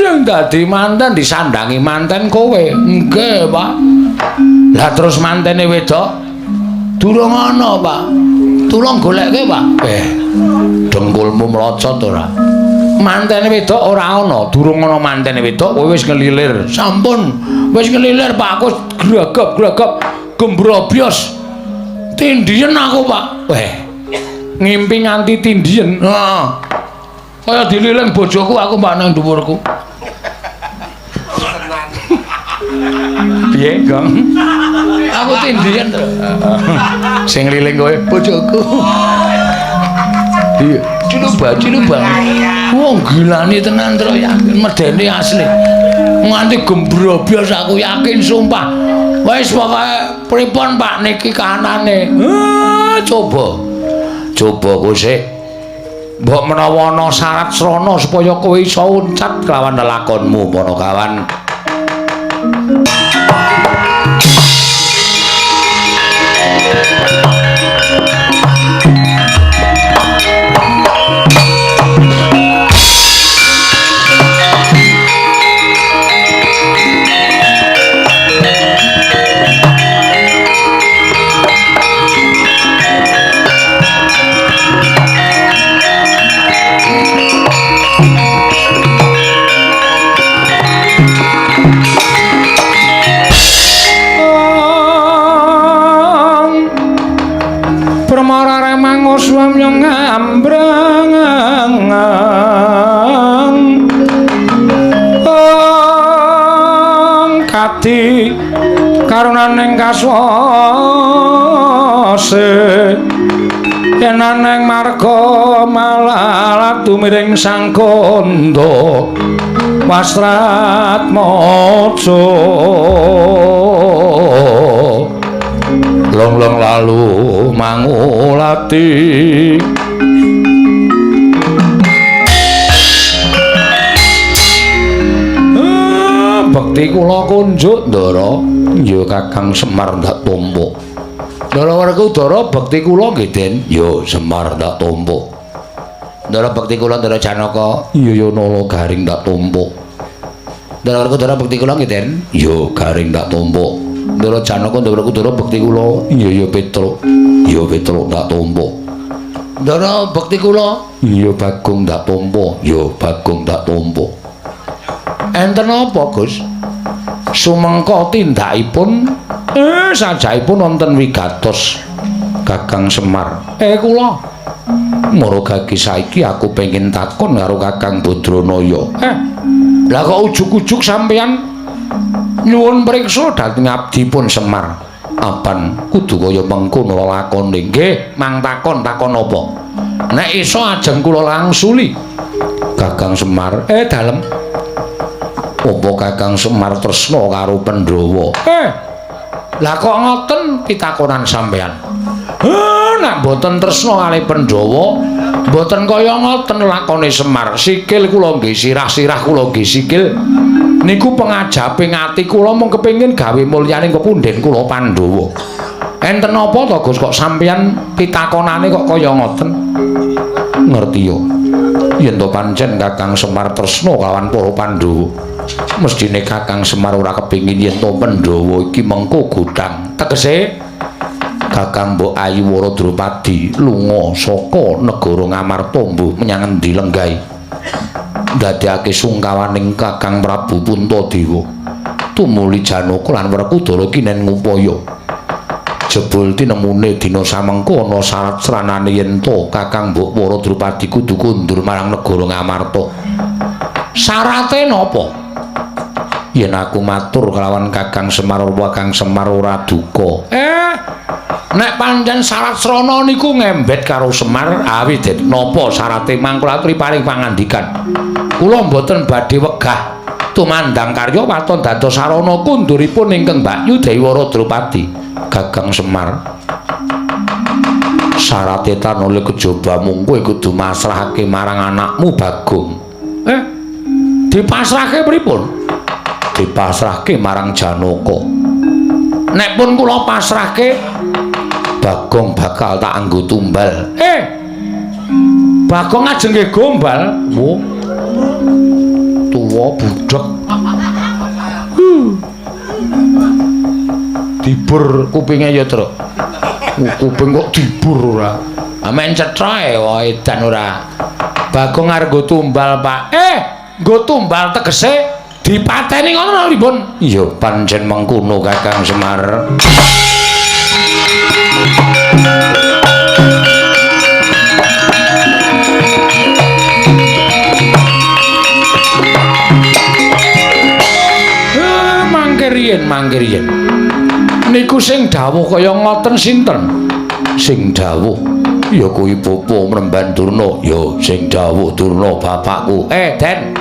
Sing dadi manten disandangi manten kowe. Nggih, Pak. Lah terus mantene wedok durung ana, Pak. Tulung goleke, Pak. Dengkulmu mlocot ora? Mantene wedok ora ana, durung ana mantene wedok, kowe wis ngelilir. Sampun, wis ngelilir, Pak. Aku gregep gembrobyos. Tindien aku, Pak. Ngimpi nganti tindien. Kaya dililing bojoku aku, Pak, nang dhuwurku. Piye, Gong? Aku tindien to. Sing ngeliling kowe bojoku. Iya, ciluba. Wong gilani tenan to yakin medeni asli. Nganti gembrobyos aku yakin sumpah. Wis pokoke pripun Pak niki kahanane. Coba kowe sik. Mbok menawa ana syarat srana supaya kowe iso uncat kelawan lelakonmu Panakawan. Swamyong ambrang kati karunaning kaswase yenaneng marga malalat tumiring sang kandha wastrat maca long lalu mangulati bekti kula kunjuk Ndara ya Kakang Semar ndak tompo Ndara Werkudara bekti kula nggih Den ya Semar ndak tompo Ndara bekti kula Ndara Janaka ya Nala Garing ndak tompo Ndara Werkudara bekti kula nggih Den ya Garing ndak tompo Ndara Janaka Ndara Werkudara bekti kula ya Petruk ndak tompo Ndara bekti kula ya Bagong ndak tompo ya Bagong ndak tompo Enten apa, Gus? Sumengko tindakipun sajaipun wonten wigatos Kakang Semar. Kula marga saiki aku pengin takon karo Kakang Badranaya. Lah kok ujug-ujug sampeyan nyuwun priksa dhateng abdipun Semar. Apan kudu kaya mengkono lakone. Nggih, mang takon apa? Nek iso ajeng kula langsuli. Kakang Semar, dalem. Apa Kakang Semar tresna karo Pandhawa? Lah kok ngoten pitakonan sampeyan? Nek boten tresna kalih Pandhawa, boten kaya ngoten lakone Semar. Sikil kula nggih sirah-sirah kula nggih sikil. Niku pengajaping ati kula mung kepengin gawe mulyaning kepunden kula Pandhawa. Enten apa to Gus kok sampeyan pitakonane kok kaya ngoten? Ngerti yo. Yen to pancen Kakang Semar tresna kawan para Pandhawa, mestine Kakang Semar ora kepengin yen to Pandhawa iki mengko godhang. Tegese Kakang Mbok Ayu Wara Drupadi lunga saka negara Ngamarta mbuh menyang endi lenggahe. Ndadekake sungkawaning Kakang Prabu Puntadewa tumuli Janaka lan Werkudara kinen ngupaya. Jebul tinemune dina samengko ana syarat sranane yen to Kakang Mbok Wara Drupadi kudu kundur marang negara Ngamarta. Syarate napa? Yen aku matur kelawan Kakang Semar Kakang Semar ora duka. Nek pancen syarat srana niku ngembet karo Semar, awit napa syarate mangkula aturi paring pangandikan. Kula mboten badhe wegah tumandang karya waton dados sarana kunduripun ingkang Mbakyu Dewi Wara Drupadi. Kakang Semar, syarate tan oleh kejaba mung kowe kudu masrahake marang anakmu Bagong. Dipasrahke pripun? Dipasrahke marang Janaka. Nek pun kula pasrahke, Bagong bakal tak anggo tumbal. Bagong ajeng nggih gombal. Tuwa budhek. Dibur kupinge ya, Truk. Kuping kok dibur ora. Amen cetha wae edan ora. Bagong arep nggo tumbal, Pak. Nggo tumbal tegese dipateni ngono pripun? Iya pancen mengkono Kakang Semar. Mangke riyen. Niku sing dawuh kaya ngoten sinten? Sing dawuh ya kuwi bapa Mremban Durna. Ya sing dawuh Durna bapakku. Den.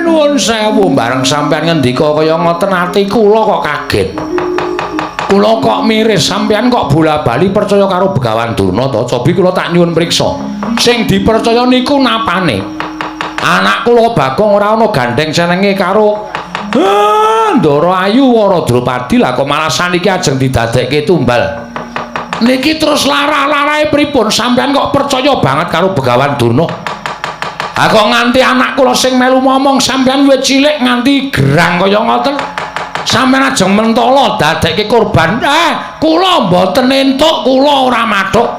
Nuwun sewu bareng sampean ngendika kaya ngoten ati kula kok kaget. Kula kok miris sampean kok bola-bali percaya karo Begawan Durna to. Cobi kula tak nyuwun priksa. Sing dipercaya niku napane? Anak kula Bagong ora ana gandeng senenge karo Ndara Ayu Wara Drupadi, lah kok malah saniki ajeng didadekke tumbal. Niki terus larah-larahe pripun? Sampeyan kok percaya banget karo Begawan Durna? Ha kok nganti anak kula sing melu momong sampeyan wis cilik nganti gerang kaya ngoten. Sampeyan ajeng mentala dadekke korban. Kula mboten entuk, kula ora mathuk.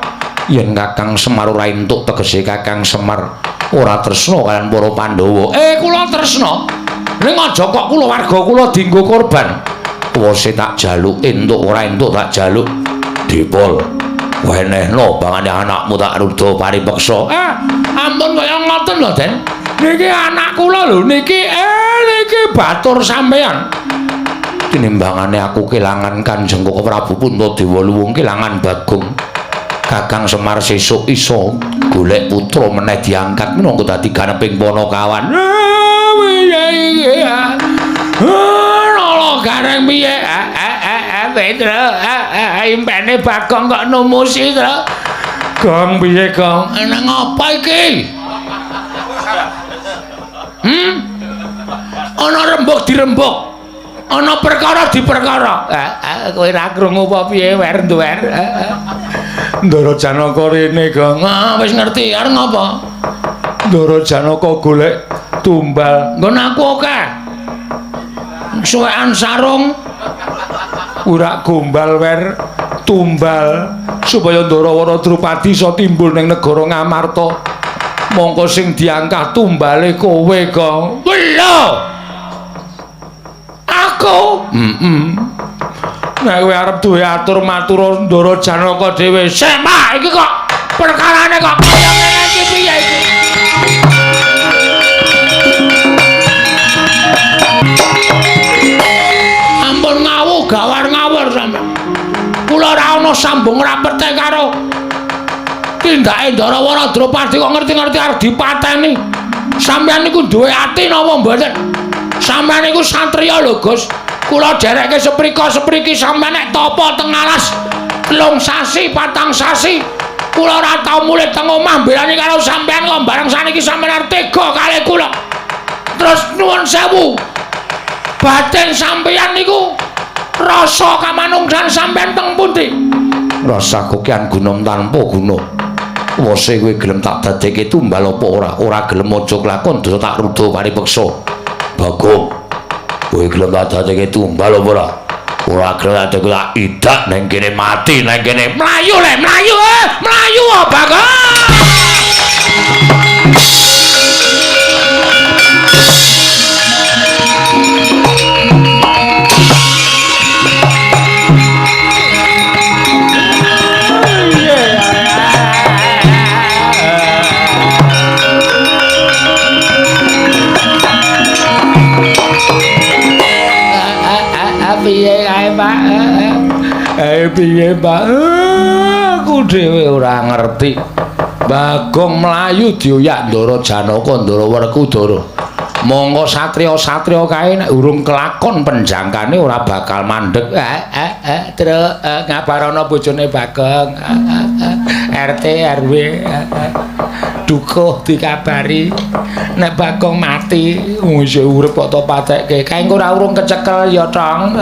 Yen Kakang Semar ora entuk tegese Kakang Semar ora tresna kaliyan para Pandhawa. Kula tresna. Ning aja kok kula warga kula dienggo korban. Wose tak jaluk entuk ora entuk tak jaluk. Dipol. Wenehno bangane anakmu tak rudha paripeksa. Ampun kaya ngoten lho, Den. Niki anak kula lho niki batur sampeyan. Tinimbangane aku kelangan Kanjeng Prabu Puntadewa luwung kelangan Bagong. Kakang Semar sesuk iso golek putra meneh diangkat minangka dadi ganeping Panakawan. Nolo gareng piye? Pedro, impene Bagong kok numusi, Tru. Gong piye, Gong? Nang apa iki? Ana rembug dirembug. Ana perkara diperkara. Kowe ra krungu apa piye, Wer Duwer? Ndara Janaka rene, Gong. Wis ngerti, arep ngapa? Ndara Janaka golek tumbal. Nggon aku akeh. Suwekan sarung. Ora gombal wer tumbal supaya Ndara Wara Drupadi iso timbul ning negara Ngamarta. Mongko sing diangkat tumbale kowe, Gong. Lho. Aku? Nek kowe arep duwe atur matur Ndara Janaka dhewe, semak iki kok perkarane kok kaya ngene iki piye iki? Ampun ngawu gawar ngawur sampeyan. Kula ora ana sambung rapete karo tindake Ndarawara Drupadi kok ngerti-ngerti arep dipateni. Sampeyan niku duwe ati napa mboten? Sampeyan niku satriya lho, Gus. Kula dereke seprika-sepriki sampeyan nek tapa teng alas 3 sasi 4 sasi. Kula ora tau mulih teng omah mbelani karo sampeyan kok bareng saniki sampeyan arep tega kalih kula. Terus nuwun sewu. Batin sampeyan niku rasa kamanungsan sampeyan teng pundi? Rasaku kian gunom tanpa guna. Wose kowe gelem tak dadekke tumbal apa ora? Ora gelem aja klakon dosa tak rudo paripeksa. Bagong. Kowe gelem tak dadekke tumbal apa ora? Ora gelem dadekke tak idak nang kene mati nang kene. Mlayu le, mlayu mlayu Bagong. Piye kae, Pak? Piye, Pak? Aku dhewe ora ngerti. Bagong mlayu dioyak Ndara Janaka, Ndara Werkudara. Monggo satriya-satriya kae nek urung kelakon penjangkane ora bakal mandeg. Terus ngabarana bojone Bagong. RT RW dukuh dikabari nek Bagong mati wis urip kok to patekke kae engko ora urung kecekel ya tong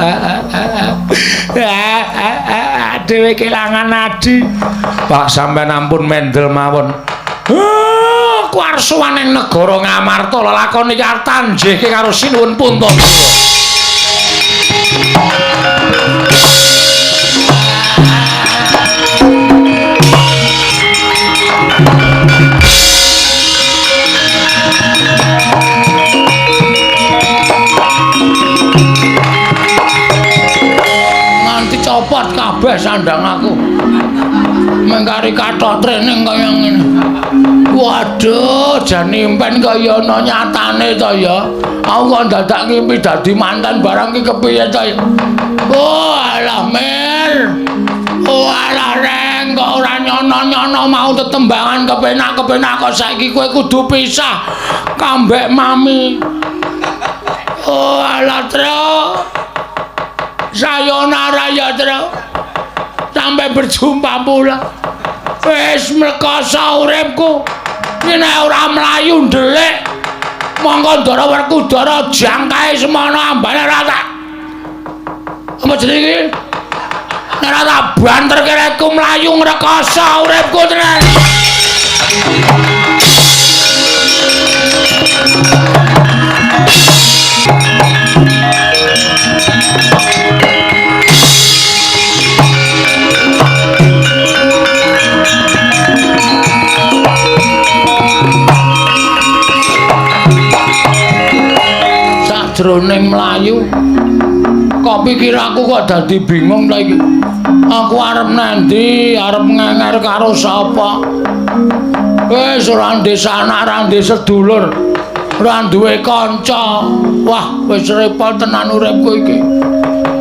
dhewe kelangan nadi Pak sampean ampun mendel mawon kuarsuwaning negara Ngamarta lelakon iki arep tanjihke karo Sinuwun Puntadewa. Copot kabeh sandang aku. Mengkari kathok training kaya ngene. Waduh, jan impen kaya ana nyatane to ya. Aku kok dadak ngimpi dadi mantan barang ki kepiye to ya. Oh, alah Mir. Oh, alah Reng, kok ora nyono-nyono mau tetembangan kepenak-kepenak kok saiki kowe kudu pisah kambek mami. Oh, alah Tro. Sayonara ya Tro. Sampai berjumpa pula. Wis mlekoso uripku. Nek ora mlayu ndelik. Monggo Ndara Werkudara jangkae semono ambane ora tak. Apa jenenge iki? Nek ora tak banterke rekku mlayu ngrekoso uripku tenan. Jroning mlayu kok pikiraku kok dadi bingung ta iki. Aku arep nendi, arep ngenger karo sapa? Wis ora desa anak, ora desa sedulur, ora duwe kanca. Wah, wis repot tenan uripku iki.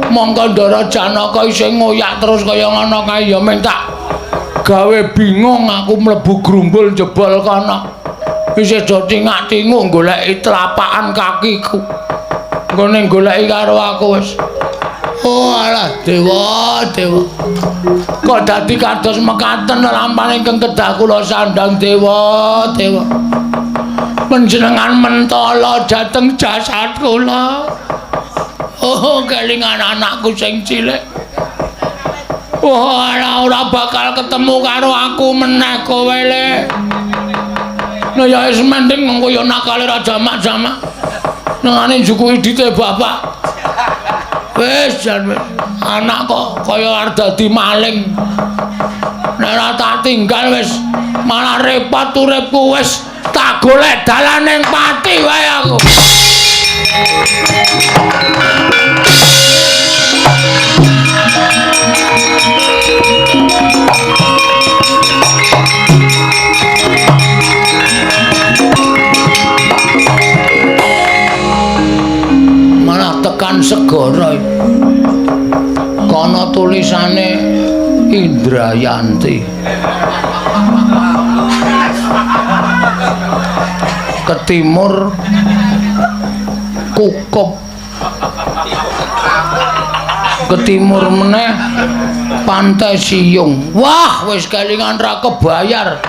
Monggo Ndara Janaka isih ngoyak terus kaya ngono kae ya minta gawe bingung aku mlebu grumbul jebol kono. Isih do tingak-tinguk goleki telapakan kakiku. Ngene goleki karo aku wis. Oh alah dewa. Kok dadi kados mekaten lampane ingkang kedah kula sandang dewa. Panjenengan mentala dhateng jasad kula. Oh kelingan anakku sing cilik. Oh ora bakal ketemu karo aku meneh kowe le. Nah ya wis mending mengko ya nakale ra jamak-jamak. Nangane njukuki dite bapak. Wis jan anak kok kaya arep dadi maling. Nek ora tak tinggal wis malah repot uripku wis tak golek dalan ning pati wae aku. Malah tekan segara kono tulisane Indrayanti ke timur Kukup ke timur meneh Pantai Siyung. Wah wis kelingan ra kebayar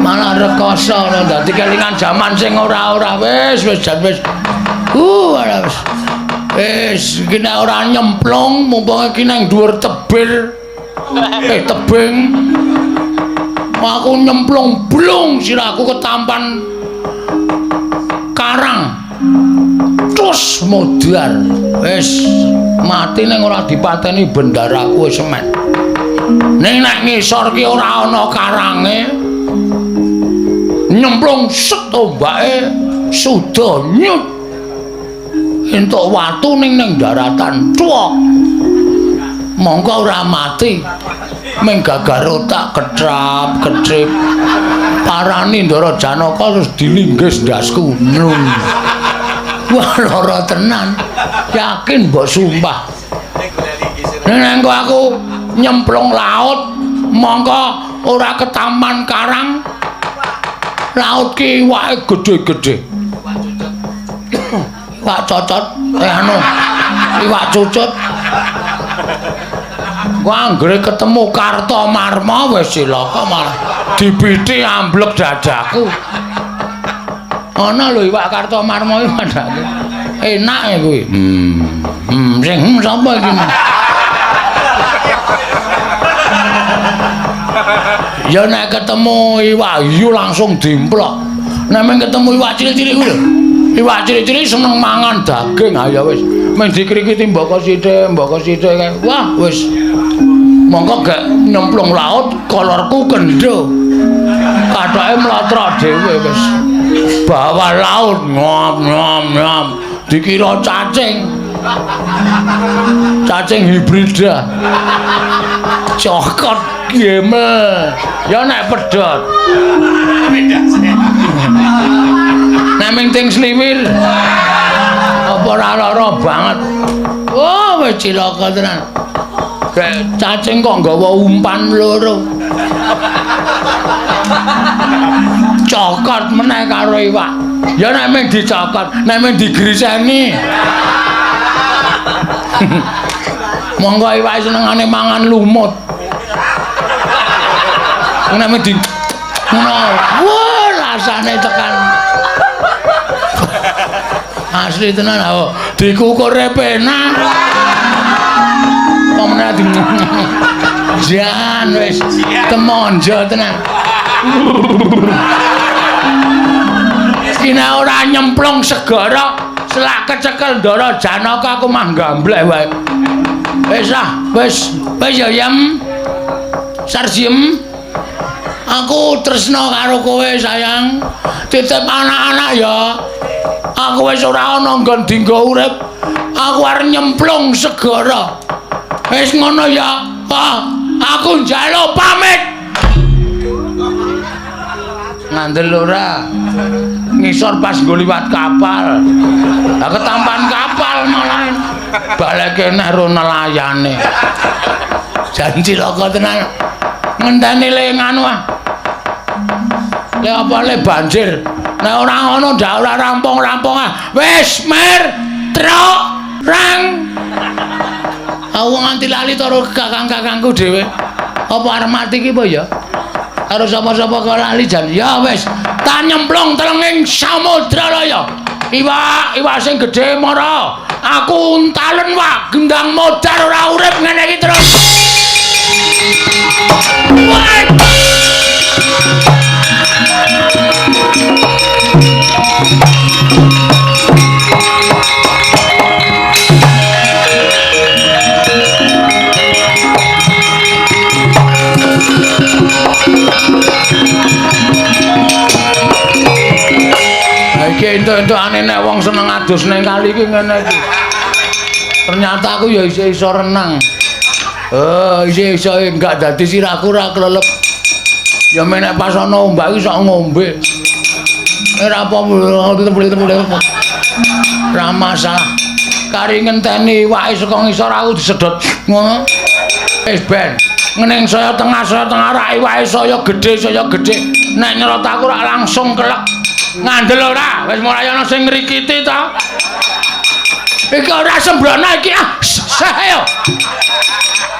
malah rekoso dadi kelingan jaman sing ora-ora wis wis kena ora nyemplung mumpung iki nang dhuwur tebing aku nyemplung blung siraku ketampan karang terus modar wis mati ning ora dipateni bendaraku wis semet ning nek ngisor ki ora ana karange nyemplung set ombake suda nyut entuk watu ning daratan cuwok mongko ora mati ming gagar otak ketrap-ketrip parani Ndara Janaka terus dilinggis ndasku nung wah lara tenan yakin mbok sumpah nek aku nyemplung laut mongko ora ketaman karang laut ki iwake gedhe-gedhe iwak cocot iwak cucut gua anggere ketemu Kartomarma wis cilaka malah dipiti amblek dadaku ana lho iwak Kartomarma iki padake enak e kuwi sing sapa iki ya nek ketemu iwak hiu langsung dimplok nek ketemu iwak cilik-cilik kuwi lho iwak cilik-cilik seneng mangan daging ya wis men dikrikiti mboko sithik kae wah wis mongko gak nyemplung laut kolorku kendo kathoke mlotrok dhewe wis bawah laut nyom dikira cacing hibrida cokot gemel ya nek pedhot nek ming ting sliwir apa ora lara banget oh wis cilaka tenan cacing kok nggawa umpan loro cokot meneh karo iwak ya nek ming dicokot nek ming digriseni monggo iwak senengane mangan lumut nek ming di wah rasane tekan asli tenan dikukure penak pomene jan wis temonjo tenan kina ora nyemplung segara selak kecekel Ndara Janaka aku mah gamblek wae wis ya yam Sarjim aku tresna karo kowe sayang titip anak-anak ya aku wis ora ana nggon dinggo urip aku arep nyemplung segara wis ngono ya aku njaluk pamit ngandel ora ngisor pas nggo liwat kapal lah ketampan kapal malah balik kene ro nelayane janji loko tenan ngenteni le nganu le apa le banjir nek ora ngono ndak ora rampung-rampung wis mer truk rang aku nganti lali karo kakang-kakangku dhewe apa arep mati ki apa ya karo sapa-sapa kok lali jan ya wis tak nyemplung telenging samudra raya iwak sing gedhe mara aku untalen wak gendang modar ora urip ngene iki terus iki entuk-entukane nek wong seneng adus ning kali iki ngene iki. Ternyata aku ya isih iso renang. Isih iso enggak dadi sirahku ora klelep. Ya menek pas ana ombak iki sok ngombe. Ora apa-apa. Ora masalah. Kari ngenteni iwake saka ngisor aku disedot ngono. Wis ben. Ngening saya tengah rak iwake saya gedhe. Nek nyerot aku rak langsung kelek. Ngandel ora? Wis mulai ana sing ngrikiti ta. Iki ora sembrono iki ayo.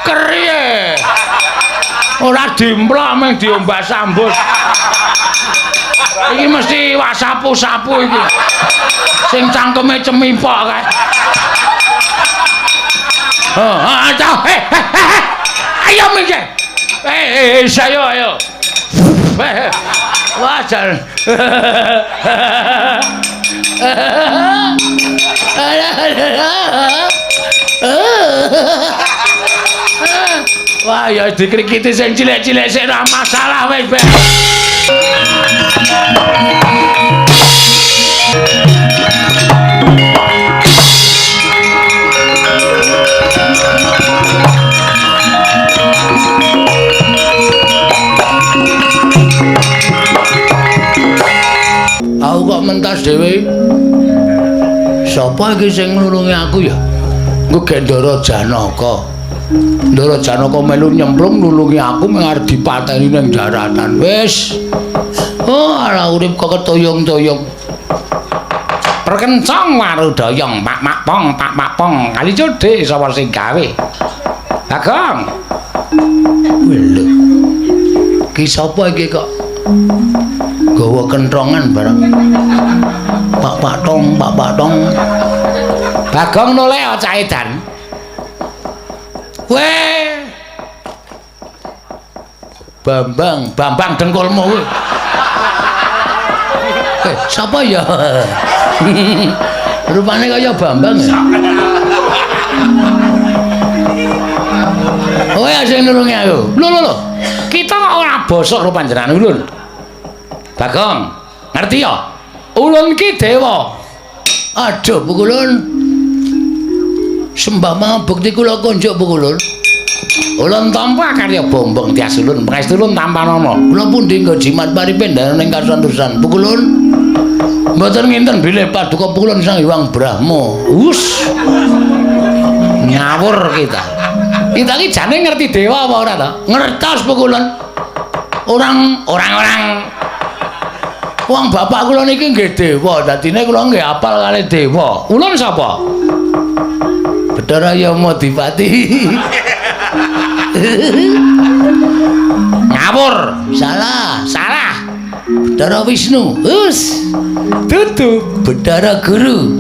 Keriye. Ora dimplok mung diombak sambut. Iki mesti wasapu-sapu iki. Sing cangkeme cemimpok kae. Ayo minggir. Ayo. Wajar. Wah, ya dikrikiti sing cilik-cilik sik ora masalah wis, Ben. Aku kok mentas dhewe. Sapa iki sing nulungi aku ya? Engko Gendara Janaka. Ndara Janaka melu nyemplung nulungi aku mung arep dipateni ning daratan. Wis. Ala urip kok ketoyong-toyong. Perkencong waru doyong pak pong kali codhe sapa sing gawe. Bagong. Lho. Ki sapa iki kok gawa kentrongan bareng. Pak tong. Bagong noleh cah edan. Weh. Bambang dengkulmu kowe. Sapa ya? Rupane kaya Bambang. Kowe sing nulungi aku. Lho. Kita kok ora bosok karo panjenengan ulun. Bagong, ngerti ya? Ulun ki dewa. Aduh, Pukulun. Sembah mabukti kula konjuk Pukulun. Ulun tampa karya bombong tias ulun, pangestu ulun tampanana. Kula pundi nggo jimat paripendhanan ing kasantosan. Pukulun. Mboten nginten bilih paduka Pukulun Sang Hyang Brahma. Ngawur kita. Kita ki jane ngerti dewa apa ora to? Ngertos Pukulun. Orang-orang wong bapak kula niki nggih dewa, dadine kula nggih apal kalih dewa. Ulun sapa? Bathara Yama Dipati. Ngawur, salah. Bathara Wisnu. Dudu. Bathara Guru.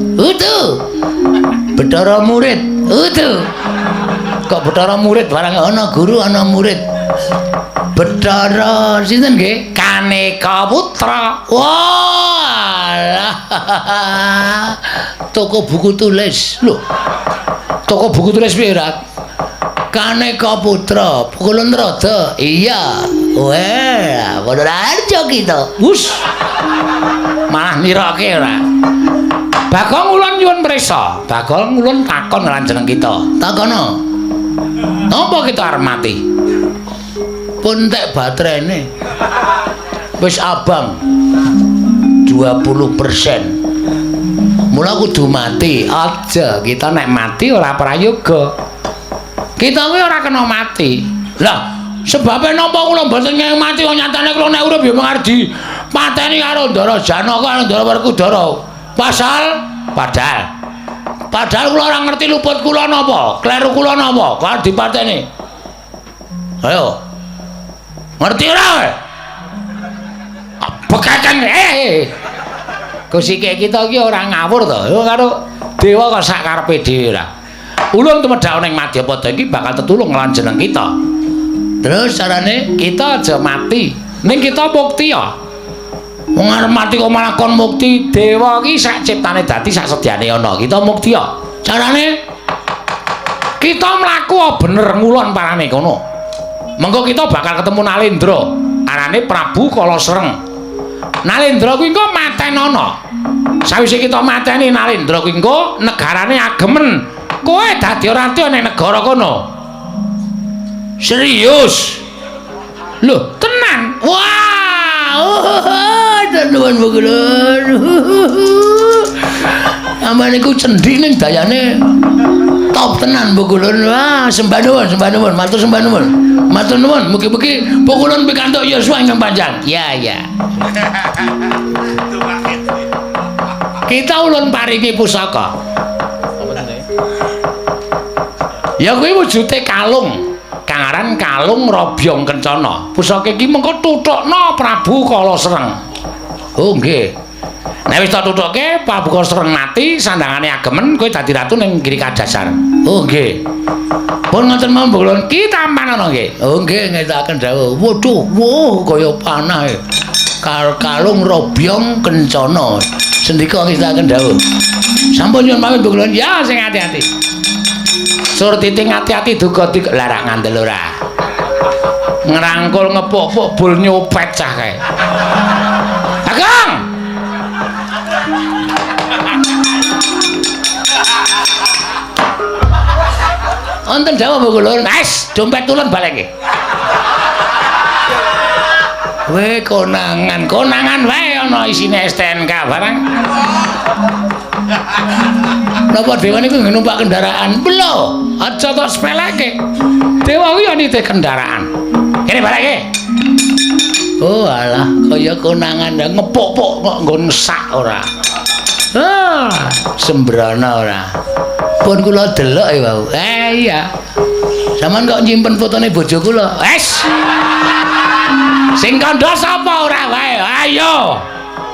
Bathara Murid. Kok Bathara Murid barang ana guru ana murid. Bathara sinten nggih? Kaneka Putra. Walah. Toko buku tulis. Lho. Toko buku tulis piye, Rat? Kaneka Putra, Pukulun Rada. Iya. Wah, padha arjo kita. Malah nirake ora. Bagong ulun nyuwun prisa. Bagong ulun takon lan jeneng kita. Takono. Napa kita arep mati? Pun tek baterene wis abang 20%. Mula kudu mati aja. Kita nek mati ora prayoga. Kita kuwi ora kena mati. Lah, sebabe napa kula mboten ngeng mati kok nyatane kula nek urip ya mung arep dipateni karo Ndara Janaka karo Ndara Werkudara. Padahal kula ora ngerti luput kula napa, kleru kula napa, kok dipateni. Ayo. Ngerti ora kowe? Bekakang Gusike kita iki ora ngawur to, karo dewa kok sak karepe dhewe ora. Ulun tumedhak ning Madyapada iki bakal tetulung lan jeneng kita. Terus carane kita aja mati. Ning kita mukti ya. Wong arep mati kok malah kon mukti. Dewa iki sak ciptane dadi sak sedyane ana. Kita mukti ya. Carane kita mlaku bener ngulon parane kono. Mengko kita bakal ketemu Nalendra, arane Prabu Kalasreng. Nalendra kuwi engko matenono. Sawise kita mateni Nalendra kuwi engko negarane agemen. Kowe dadi ora ati ning negara kono. Serius? Lho, tenan. Wah, tenan Bukulun. Amane ku cendhik ning dayane top tenan Bukulun. Wah, sembah nuwun, matur sembah nuwun. Matur nuwun, mugi-mugi Bukulun pikantuk yuswa ingkang panjang. Ya, ya. Kita ulun paringi pusaka. Ya kuwi wujude kalung. Kang aran kalung Robyong Kencana. Pusaka iki mengko tuthukna Prabu Kalasreng. Oh nggih. Nek wis tak tuthukke Prabu Kalasreng mati sandangane agemen kowe dadi ratu ning Giri Kadasar. Oh nggih. Pun ngoten mawon Bukulun ki tampanana nggih. Oh nggih ngetaken dawuh. Waduh, wow kaya panah. Kalung Robyong Kencana. Sendika ngetaken dawuh. Sampun nyuwun mawon Bukulun. Ya sing ati-ati. Sur titing ati-ati duga larak ngandel ora. Ngerangkul ngepuk-puk bul nyopet cah kae. Ageng. Wonten dawuh Bukulun. Wis, dompet tulun baleke. Kowe konangan wae ana isine STNK barang. Napa dewa niku numpak kendaraan? Belo, aja tok sepeleke. Dewa kuwi ya nitih kendaraan. Kene barake. Oh alah, kaya konangan ngepuk-puk kok nggo ngesak ora. Ah, sembrana ora. Pun kula delok e wau. Iya. Saman kok nyimpen fotone bojo kula. Wes. Sing kandha sapa ora wae? Ayo.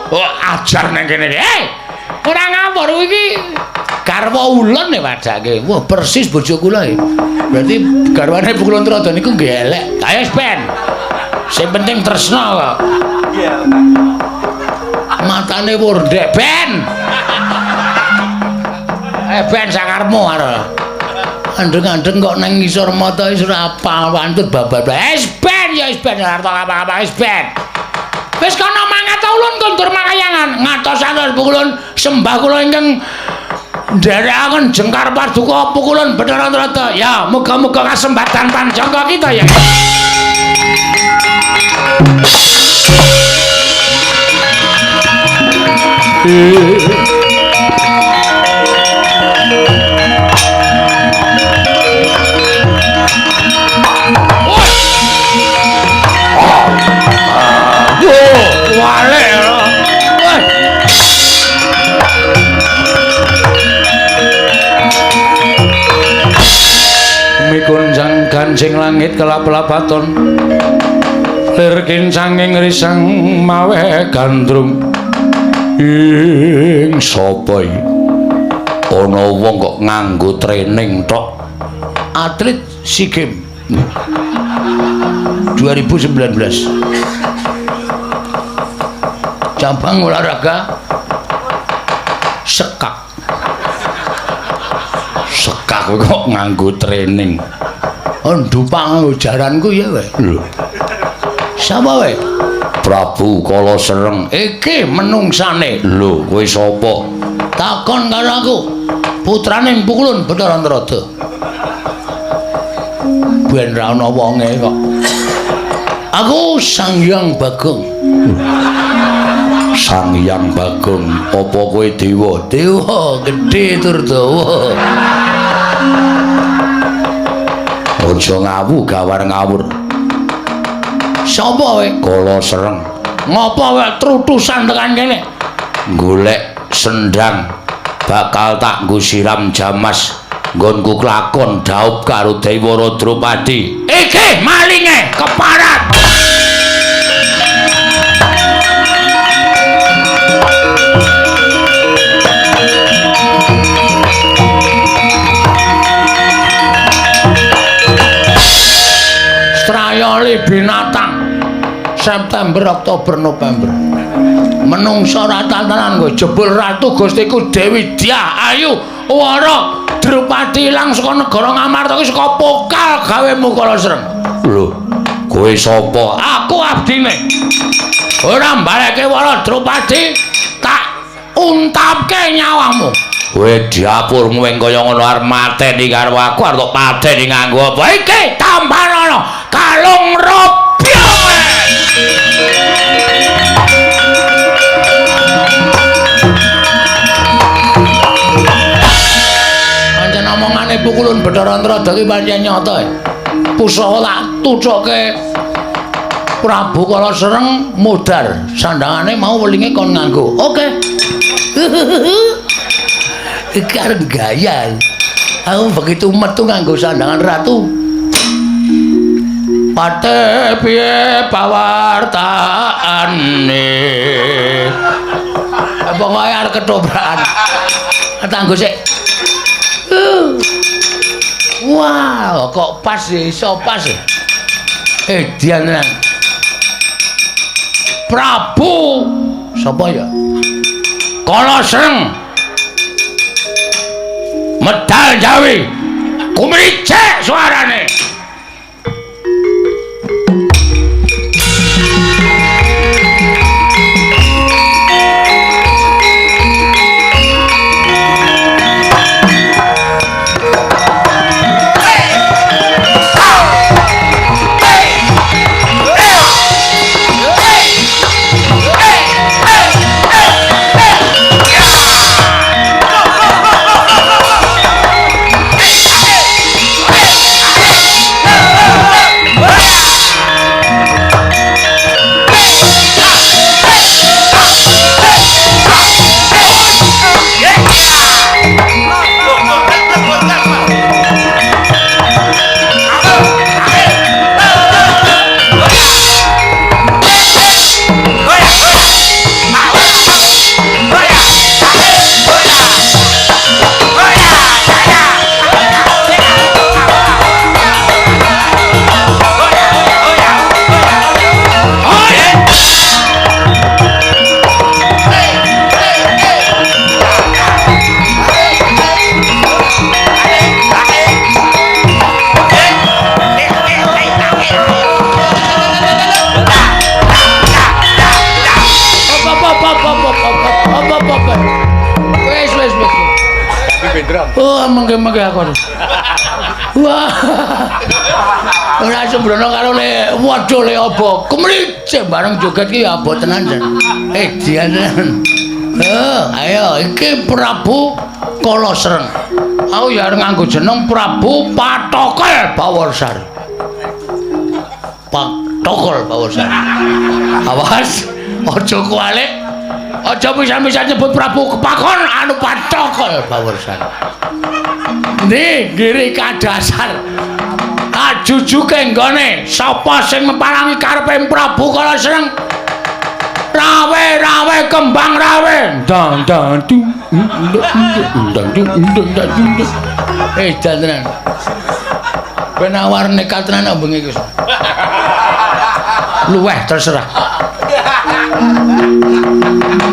Oh, ajar nang kene. Ora ngawur iki garwa ulun e wadake. Wah, persis bojo kula e. Berarti garwane Bukulun Trada niku nggih elek. Ayo Ben. Sing penting tresna kok. Matane wurdek Ben. Ben sakarmu karo. Andeng-andeng kok nang ngisor mata wis ora apa wantut babar. Ben ya wis Ben arep apa-apa wis Ben. Wis kana mangkat ulun kondur makayangan ngatosaken Bukulun sembah kula ingkang nderekaken jengkar paduka Bukulun Bathara Trada. Ya, muga-muga kasembatan panjangka kita ya. Mikunjang gancing langit kelap-lapaton lir kincanging risang mawe gandrung ing sapa iki ana wong kok nganggo training tok atlet SEA Games 2019 cabang olahraga sekak kok nganggo training. Ndupang jaranku ya wae. Lho. Sapa wae? Prabu Kalasreng. Iki menungsane. Lho, kowe sapa? Takon karo aku. Putrane Bukulun Bathara Trada. Ben ra ana wonge kok. Aku Sang Hyang Bagong. Sang Hyang Bagong, apa kowe dewa? Dewa gedhe tur dawa. Aja ngawu gawar ngawur. Sapa kowe? Kalasreng. Ngapa kowe trutusan tekan kene? Golek sendang bakal tak nggo siram jamas nggonku klakon dhaup karo Dewa Drupadi. Iki malinge keparat. Strayali binatang September, Oktober, November. Menungsa rata-tanan kowe jebul ratu Gustiku Dewi Dia Ayu Wara Drupadi ilang saka negara Ngamarta iki saka pokal gawemu Kalasreng. Lho, kowe sapa? Aku abdine. ora mbaleke wala Drupadi tak untapke nyawamu. Kowe diapurmu wing kaya ngono arep mateni karo aku arep pateni nganggo apa Iki tambanono kalung rupiah. Pancen omongane pukulun Bathara Antarada iki pancen nyata. Pusaka tak tucoke Prabu Kala Sereng modar sandangane mau welinge kon nganggo. Oke. Karep gaya. Aku begitu metu nganggo sandangan ratu. Pate piye pawartaane. Apa kaya arep ketobrakan. Tanggo sik. Wow, kok pas iso pas. Dianan. Prabu sapa ya? Kala Sereng. Medal Jawi. Kumricek suarane. Oh, mengke-mengke aku. Wah. Ora sembrono karo le waduh le apa. Kemricik bareng joget ki ya apa tenan jan. Dianan. Ayo iki Prabu Kala Sereng. Aku ya arep nganggo jeneng Prabu Patokol Bawarsari. Patokol Bawarsari. Awas, aja kualik. Aja bisa-bisa nyebut Prabu Kepakon anu Patokol Bawarsari. Nih, Giri Kadasar. Ajujuke nggone sapa sing meparangi karepe Prabu Kala Sereng? Rawe kembang rawe. Dang dang dung. Jantenan. Penawar nekat tenan bengi iki. Luweh terserah.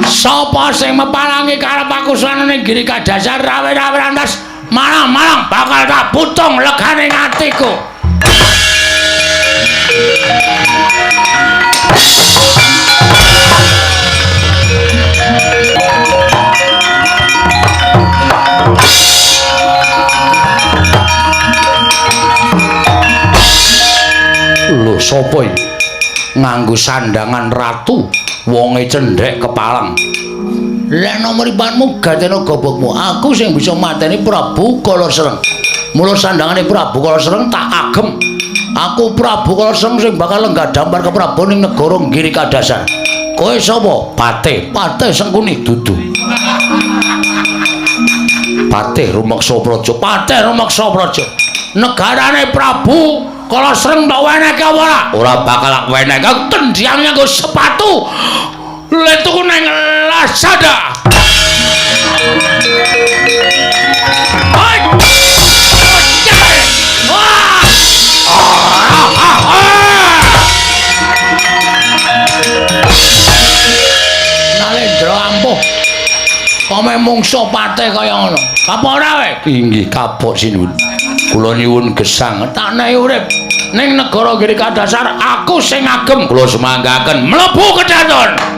Sapa sing meparangi karep aku sanane Giri Kadasar rawe rantas malang bakal tak putung legane atiku. Lho sapa iki? Nganggo sandangan ratu, wonge cendhek kepalang. Lek nomoripanmu gatena gobokmu, aku sing bisa mateni Prabu Kala Sereng. Mula sandangane Prabu Kala Sereng tak agem. Aku Prabu Kala Sereng sing bakal lenggah dampar ke Prabu ning negara Giri Kadasar. Kowe sapa? Pate Sengkuni dudu. Pate Rumeksa Praja. Negarane Prabu Kala Sereng tak wenehke apa ora? Ora bakal wenehke tendiang nganggo sepatu. Letuku nang Lazada. Nalendra ampuh. Kome mungsuh pate kaya ngono. Apa ora wae? Inggih kapok sinuwun. Kula nyuwun gesang tak nehi urip. ning negara Girika Dasar aku sing ngagem kula semanggaken mlebu kedaton.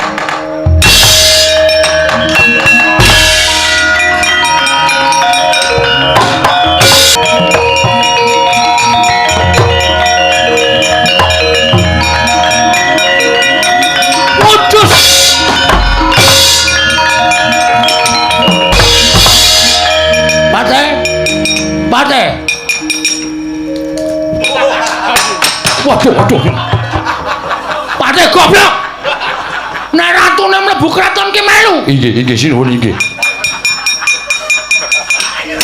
Pate. Waduh. Pate goblok. Nek ratune mlebu kraton ki melu. Inggih sinuwun inggih.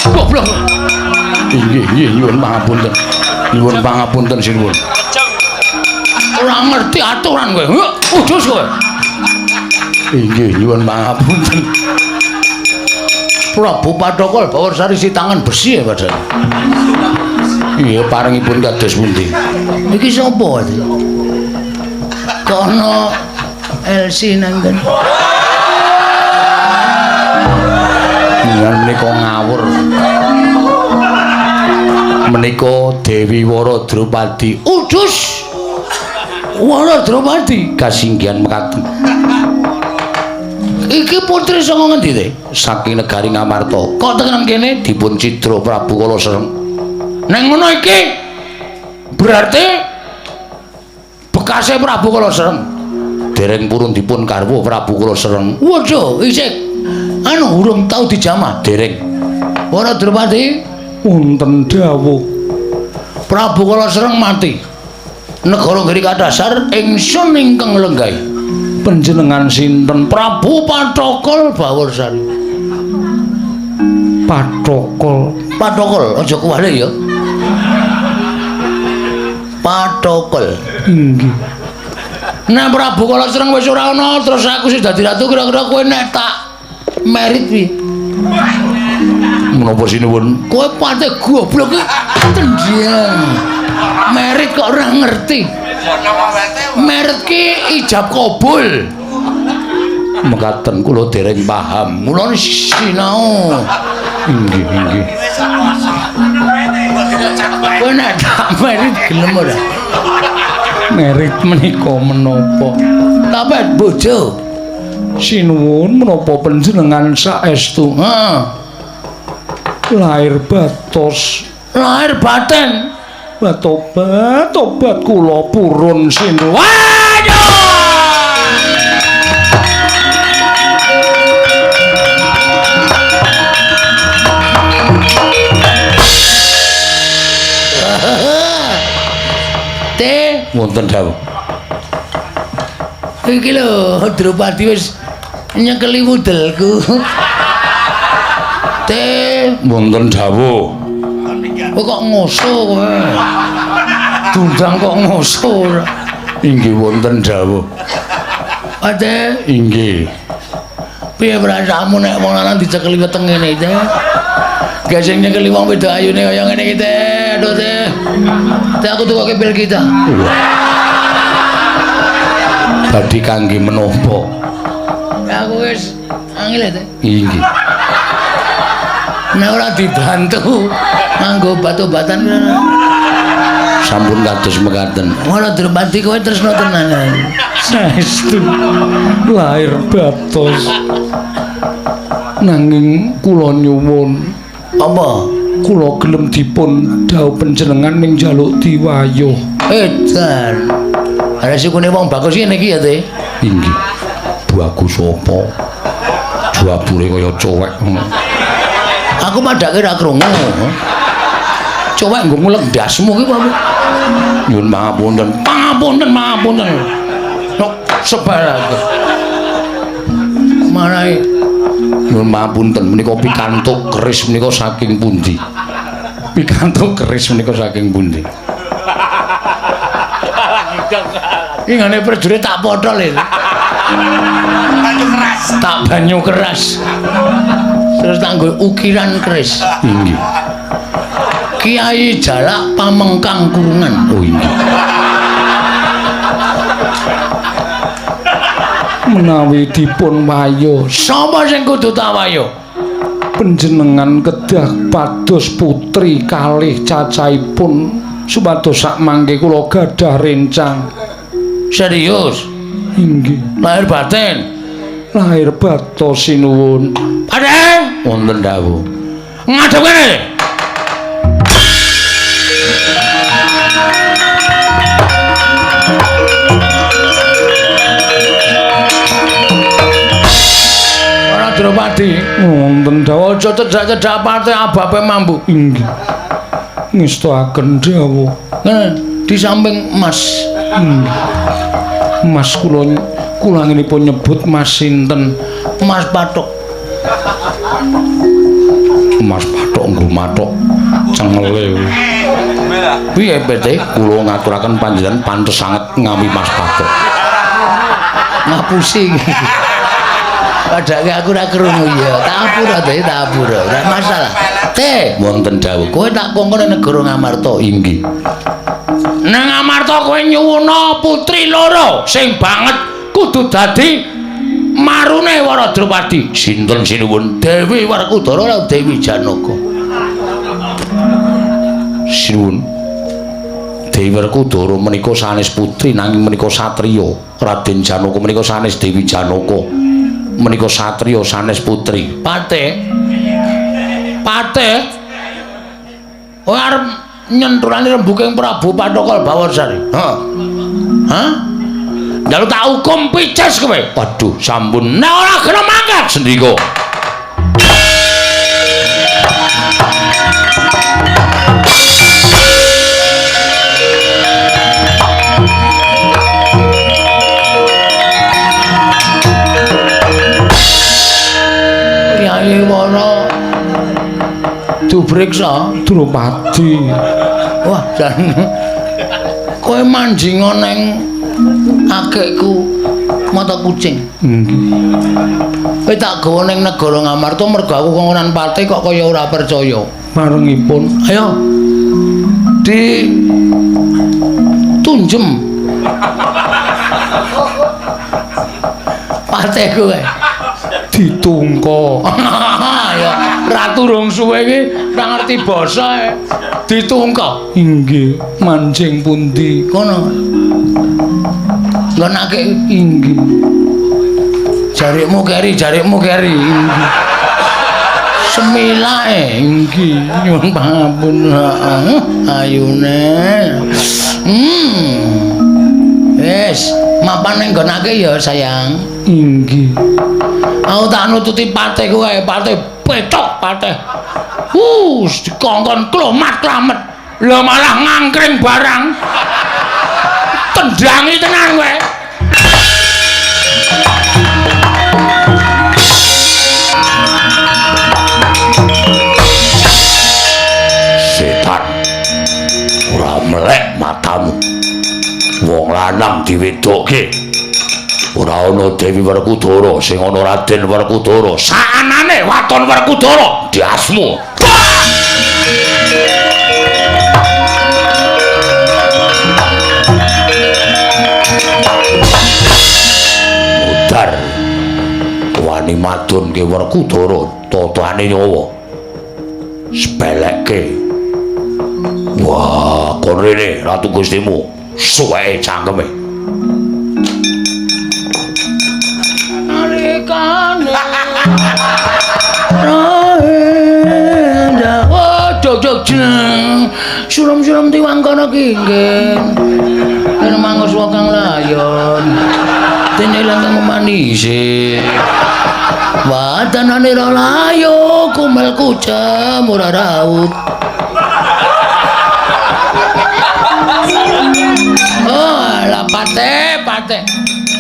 Goblok. Inggih nyuwun pangapunten. Nyuwun pangapunten sinuwun. Ora ngerti aturan kowe. Udus kowe. Inggih nyuwun pangapunten. Prabu Pathokol Bawarsari si tangan besi ya padahal. Iya parengipun kados pundi? Iki sapa iki? Kono Elsi nanggen. Ngan menika ngawur. Menika Dewi Waradrupadi. Udus. Waradrupadi kasinggihan mekaten. Iki putri saka ngendi te? Saking negari Ngamarta. Kok tekan kene Dipun cidra Prabu Kala Sereng. Neng ngono iki berarti bekase Prabu Kala Sereng. Dereng purun dipun garwa Prabu Kala Sereng. Waduh, isih urung tau dijamah. Dereng. Waradrupadi wonten dawuh Prabu Kala Sereng mati. Negara Girika Dasar ingsun ingkang lenggah. Panjenengan sinten? Prabu Pathokol Bawarsari. Pathokol aja kuwale ya. Pathokol. Inggih. Nek Prabu Kala Sereng wis ora ana terus aku sing dadi ratu kira-kira kowe nek tak merit piye? Menapa sinuwun? Kowe pate goblok iki tendian. Merit kok ora ngerti. Merit ki ijab kabul. Mekaten kula dereng paham. Mula sinau. Inggih. Kowe nek tak merit gelem ora? Merit menika menapa? Tapet bojo. Sinuwun menapa panjenengan saestu lahir batos, lahir baten. Tobat kula purun sinuwun. Waduh! Te Wonten dawuh. iki lho Drupadi wis nyekeli wudelku. Te Wonten dawuh. kok ngoso kowe. Dundang kok ngoso ora. Inggih wonten dawuh. Ade Inggih. piye perasaanmu nek wong lanang dicekeli weteng ngene iki? Gak sing nyekeli wong wedok ayune kaya ngene iki, Teh. Aduh, Teh. Teh aku tukoke pil kita. Badhe kangge menapa? Aku wis angel, Teh. Inggih. Nek ora dibantu nganggo obat-obatan kira Sampun kados mekaten. ora Drupadi kowe tresno tenan. Saestu lahir batos. Nanging kula nyuwun Apa? kula gelem dipun dawuh panjenengan ning njaluk diwayuh. Edan. Ada sikune wong bagus ngene iki ya, Teh. Inggih. Bagus apa? Jabure kaya cowek ngono. Aku padake ra krungu. Cowek nggo ngulek ndasmu ki apa? Nyuwun pangapunten. Pangapunten. Nok sebarake. Marai Nyuwun pangapunten menika pikantuk keris menika saking pundi? Pikantuk keris menika saking pundi? iki ngene prajurit tak potol iki. Tak banyu keras. Terus tak nggo ukiran keris. Inggih. Kiai Jalak Pamengkang Kurungan. Oh inggih. Menawi dipun wayuh, Sapa sing kudu tak wayuh? panjenengan kedah pados putri kalih cacahipun supados sak mangke kula gadah rencang. Serius? Inggih. Lahir batin. Lahir batos sinuwun. Padhe wonten dawuh. Ngadep kene. Dropati wonten dawuh aja cedhak-cedhak pate abape mambu. inggih ngestoaken dawuh Di samping Mas. Mas kula nginipun nyebut Mas sinten? Mas Patok. Mas Patok nggo matok cengele. Piye PT kula ngaturaken panjenengan pantes sanget ngami Mas Patok. Ngapusi. Padahal aku ora krungu ya. Tak apura, ora masalah. Teh, wonten dawuh. Kowe tak kongkon negara Ngamarta. Inggih. Nang Ngamarta kowe nyuwuna putri loro sing banget kudu dadi marune Waradrawati. Sinten sinuwun? Dewi Werkudara lan Dewi Janaka. Sinuwun. Dewi Werkudara menika sanes putri nanging menika satriya. Raden Janaka menika sanes Dewi Janaka. Menika satriya sanes putri. Pate. Kowe arep nyenturani rembuking Prabu Patokal Bawarsari. Hah? Lalu tak hukum pices kowe. Waduh, sampun. Nek ora gelem mangkat Sendika. Wara dubriksa Drupadi. wah jan kowe manjinga ning akekku mata kucing. Kowe tak gawa ning negara Ngamarta mergo aku kongkonan pate kok kaya ora percaya. Marengipun Ayo di tunjem pate kowe ditungka. ya ratu rong suwe iki ora ngerti basa ditungka. Inggih, manjing pundi? Kono ngonake Inggih. jarikmu keri inggih. Semilake Inggih, nyuwun pangapun. Ayune wis mapan ning nggonake ya sayang. Inggih. Aku tak nututi pate kowe, pate petok pate. Dikongkon klomat klamet. Lah malah ngangkring barang. Tendangi tenan kowe. Setan. Ora melek matamu. Wong lanang diwedokke. Ora ana Dewi Werkudara sing ana Raden Werkudara. Saanane waton Werkudara Diasmu. Mudar. Wani madunke Werkudara tatane nyawa. Sepelekke. Wah, kon rene Ratu Gustimu. Suweke cangkeme. Suram-suram tiwang kono kinggen. Yen mangos wong kang layon. Dene lanang manise. Wadanane ra layo kumel kucam ora raut. Oh, lah pate.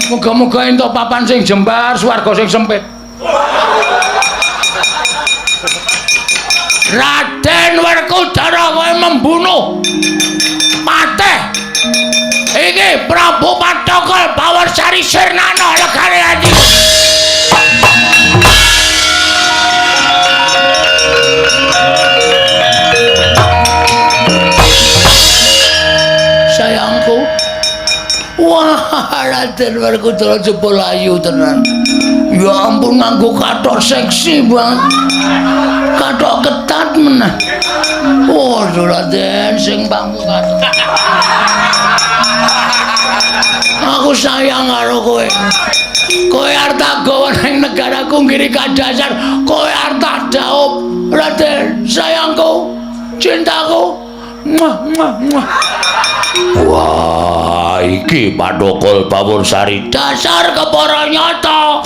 Muga-muga entuk papan sing jembar, swarga sing sempit. Raden Werkudara kowe membunuh Patih. Iki Prabu Patokal Bawarsari Sirnana legane ati. Sayangku. Wah, Raden Werkudara jebul ayu tenan. Ya ampun nganggo kathok seksi banget. Kathok ketat meneh. Oh, Padha Raden sing pamungkas. Aku sayang karo kowe. Kowe arep tak gawa ning negaraku ngiri kadasar. Kowe arep tak dhaup. Raden, sayangku, cintaku. Wah, iki Pathokol Bawursari dasar kepara nyata.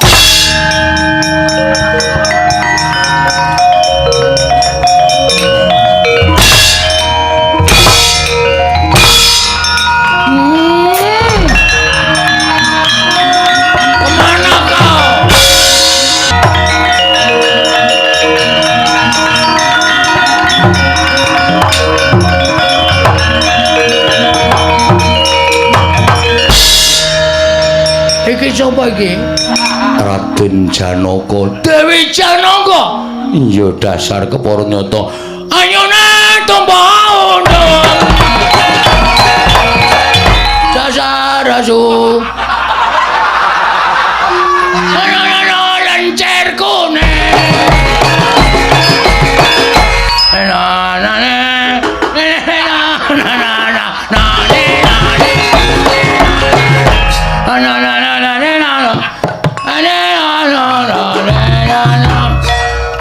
Iki sapa iki? Raden Janaka. Dewi Janaka. Iya dasar kepara nyata. Ayune tumpah undung. Dasar asu. Ana lencer kuning.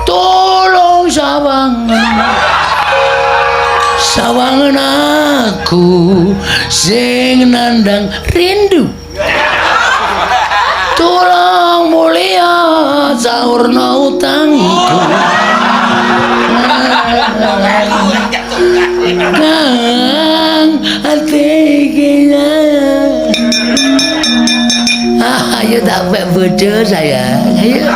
Tolong sawangan aku sing nandang rindu. Tolong mulia saurna utangku. Kang ati kaya. Ayo tak bodoh sayang. Ayo.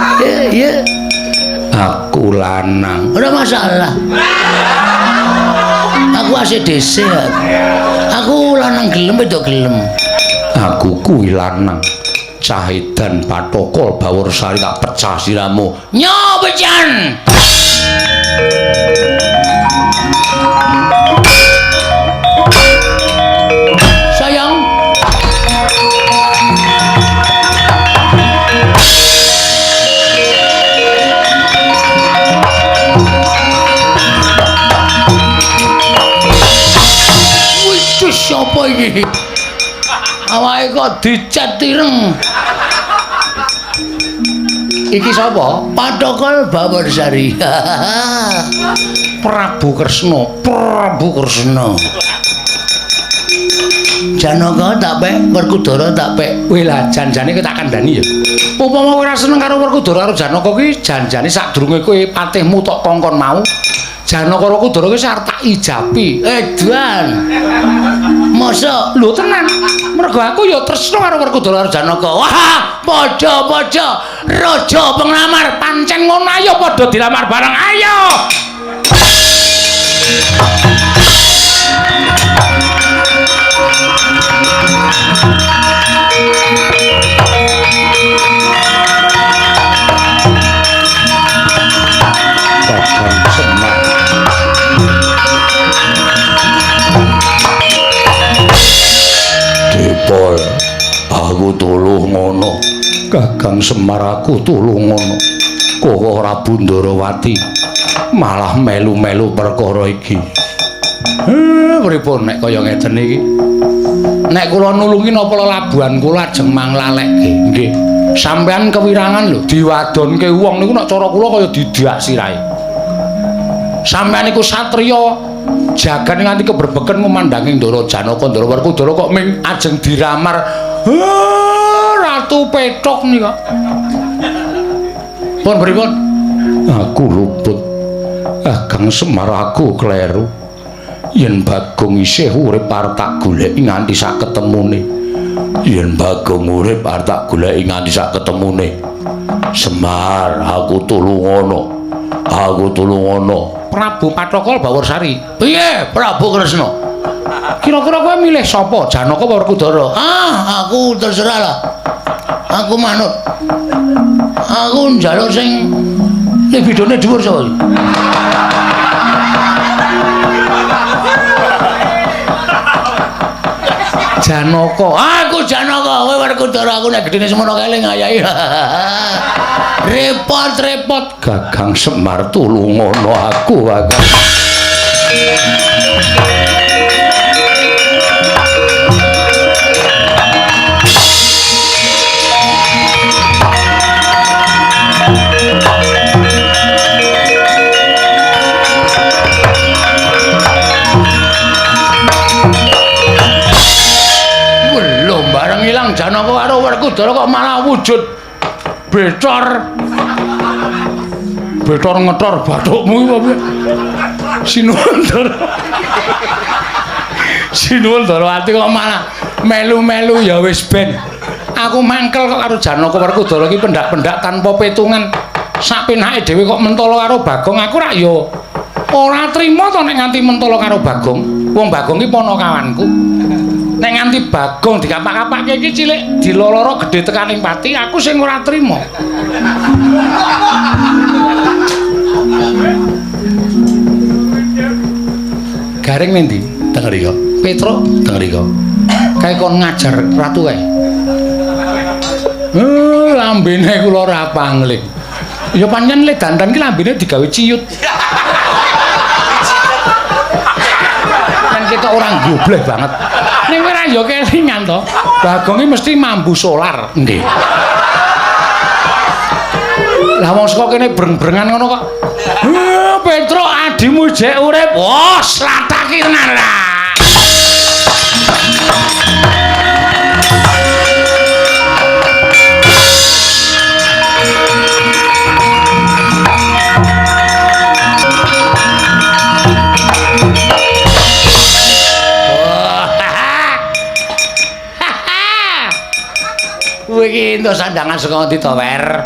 Aku lanang. Ora masalah. Aku asih dhisik. Aku lanang gelem wedok gelem. Aku kuwi lanang. Cahedan Pathokol Bawursari tak pecah siramu. Nyo bejan. Sayang. Wis sapa iki? Awake kok dicet ireng. Iki sapa? Pathokol Bawursari. Prabu Kresna. Janaka tak pek, Werkudara tak pek. Wih lah janjane kowe tak kandhani ya. Upama kowe ora seneng karo Werkudara karo Janaka kuwi janjane sadurunge kowe patihmu tok kongkon mau. Janaka karo Werkudara kuwi arep tak ijapi. Edan. Masa lho tenan. Mergo aku ya tresna karo Werkudara karo Janaka. Wah, padha-padha raja penglamar pancen ngono ayo padha dilamar bareng ayo. Depol, aku tulung ngono. Kakang Semar aku tulung ngono. Kok ora Bundarawati malah melu-melu perkara iki. Pripun nek kaya ngeten iki? Nek kula nulungi napa labuhan kula ajeng manglalekke. Nggih. Sampeyan kewirangan lho diwadonke wong niku nek cara kula kaya didak sirahe. Sampeyan iku satriya jagan nganti keberbeken memandanging Ndara Janaka, Ndara Werkudara kok ming ajeng diramar Ratu Petruk nika. Pun pripun? Aku luput. Kakang Semar aku kleru. Yen Bagong isih urip arep tak goleki nganti sak ketemune. Yen Bagong urip arep tak goleki nganti sak ketemune. Semar, aku tulung ngono. Prabu Pathokol Bawursari. Piye, Prabu Kresna? Kira-kira kowe milih sapa, Janaka apa Werkudara? Aku terserah lah. Aku manut. Aku njaluk sing libidone dhuwur sapa iki? Janaka. Aku Janaka, kowe Werkudara, aku nek gedene semono keling ayahi. Repot. Kakang Semar tulung ngono aku. Janaka karo Werkudara kok malah wujud betor. Betor ngetor bathukmu iki apa? Sinuwun Darawati kok malah melu-melu ya wis ben. Aku mangkel kok karo Janaka Werkudara iki pendak-pendak tanpa petungan. Sak penake dhewe kok mentala karo Bagong, aku rak ya ora trima to nek nganti mentala karo Bagong. Wong Bagong iki ponokawanku. Nek nganti Bagong dikapak-kapakke iki cilik diloloro gedhe tekaning pati, aku sing ora trima. Garing nendi? Teng mriko. Petro teng mriko. Kae kon ngajar ratu kae. Lambene kula ora pangling. Ya pancen le dandan ki lambene digawe ciyut. Kan kita orang gobleh banget. Ning ora ya kelingan to. Bagong iki mesti mambu solar. Nggih. Lah wong saka kene breng-brengan ngono kok. Petro adimu jek urip. Wos, lataki tenan ra. Iki entuk sandangan saka ndi to, Wer?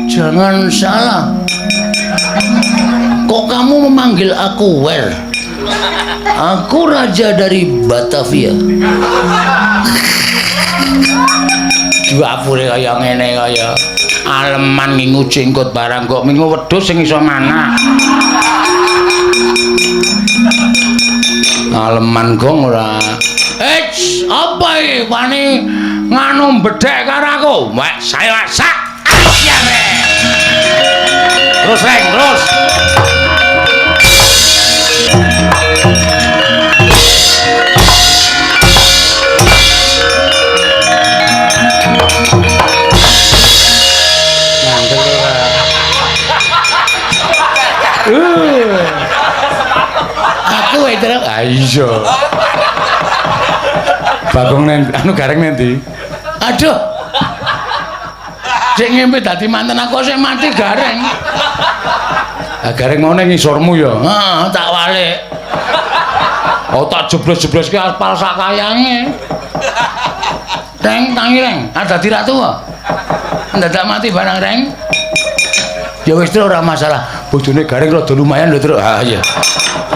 Jangan salah. Kok kamu memanggil aku Wer? Aku raja dari Batavia. Dapure kaya ngene kaya aleman ngingu jenggot barang kok mingu wedhus sing iso manah. Aleman gong ora. Apa iki wani nganu bedhek karo aku? Wek saya sak asyare. Terus reng, terus. Aku itu ayo. Bagong anu gareng nendi? Aduh. Sing ngimpi dadi manten aku sing mati gareng. Ah gareng mau ning ngisormu ya. Heeh, tak walik. Oh tak jeblos-jebloske aspal sak kayange. Reng tangi reng, dadi ratu kok. Ndadak mati barang reng. Ya wis ora masalah. Bojone gareng rada lumayan lho, Truk. Ha iya.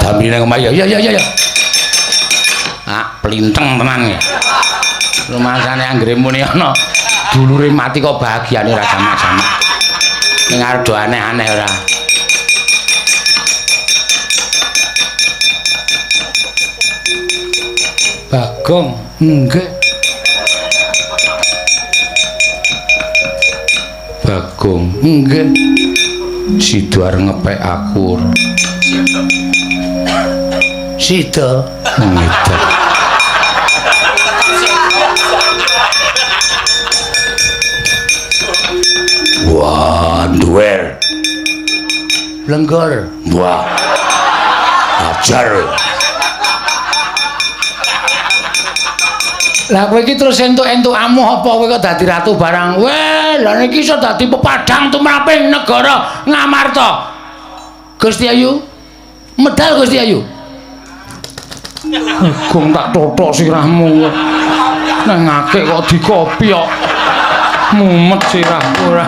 Damine kemaya. Ya. Ah, plinteng tenan ya. Rumasane anggere muni ana dulure mati kok bahagiane ora jamak-jamak. Ning arep do aneh-aneh ora. Bagong, nggih. Bagong, nggih. Sido arep ngepek aku. Sido ngedek. Wah, duwer. Lenggor. Wah. Ajar. Lah kowe iki terus entuk-entuk amuh apa kowe kok dadi ratu barang? Weh, lha niki iso dadi pepadang tumraping negara Ngamarta. Gusti Ayu. Medal Gusti Ayu. Gong tak totok sirahmu. Nang ngake kok dikopi kok. Mumet sirahku ora.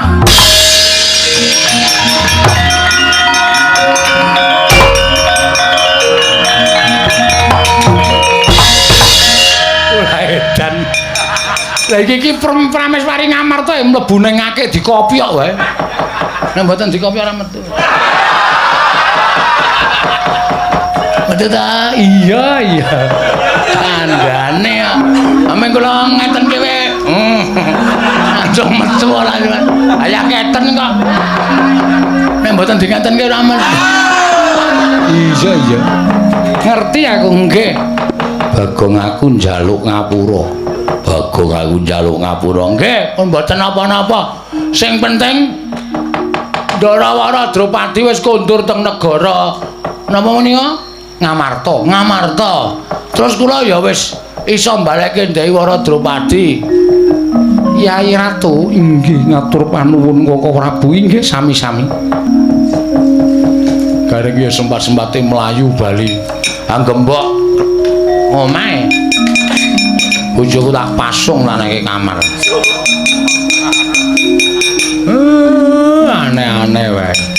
Ora edan. Lah iki Prameswari Ngamarta mlebu ning ngake dikopi kok wae. Nek mboten dikopi ora metu. Metu ta? Iya. Kandhane kok. Ameng kula ngeten kowe. Ancung metu ora ayah keten kok. Nek mboten dingeten ki ora metu. Iya. Ngerti aku nggih. Bagong aku njaluk ngapura. Bagong aku njaluk ngapura. Nggih, pun mboten napa-napa. Sing penting Darawara Dropadi wis kondur teng negara napa menika? Ngamarta. Terus kula ya wis iso mbaleke Dewi Wara Dropadi. Yai Ratu inggih ngatur panuwun Koko Prabu inggih sami-sami. Gareng ya sempat-sempate mlayu bali. Anggembok omahe. Bojoku tak pasung nang kamar. Aneh-aneh wae.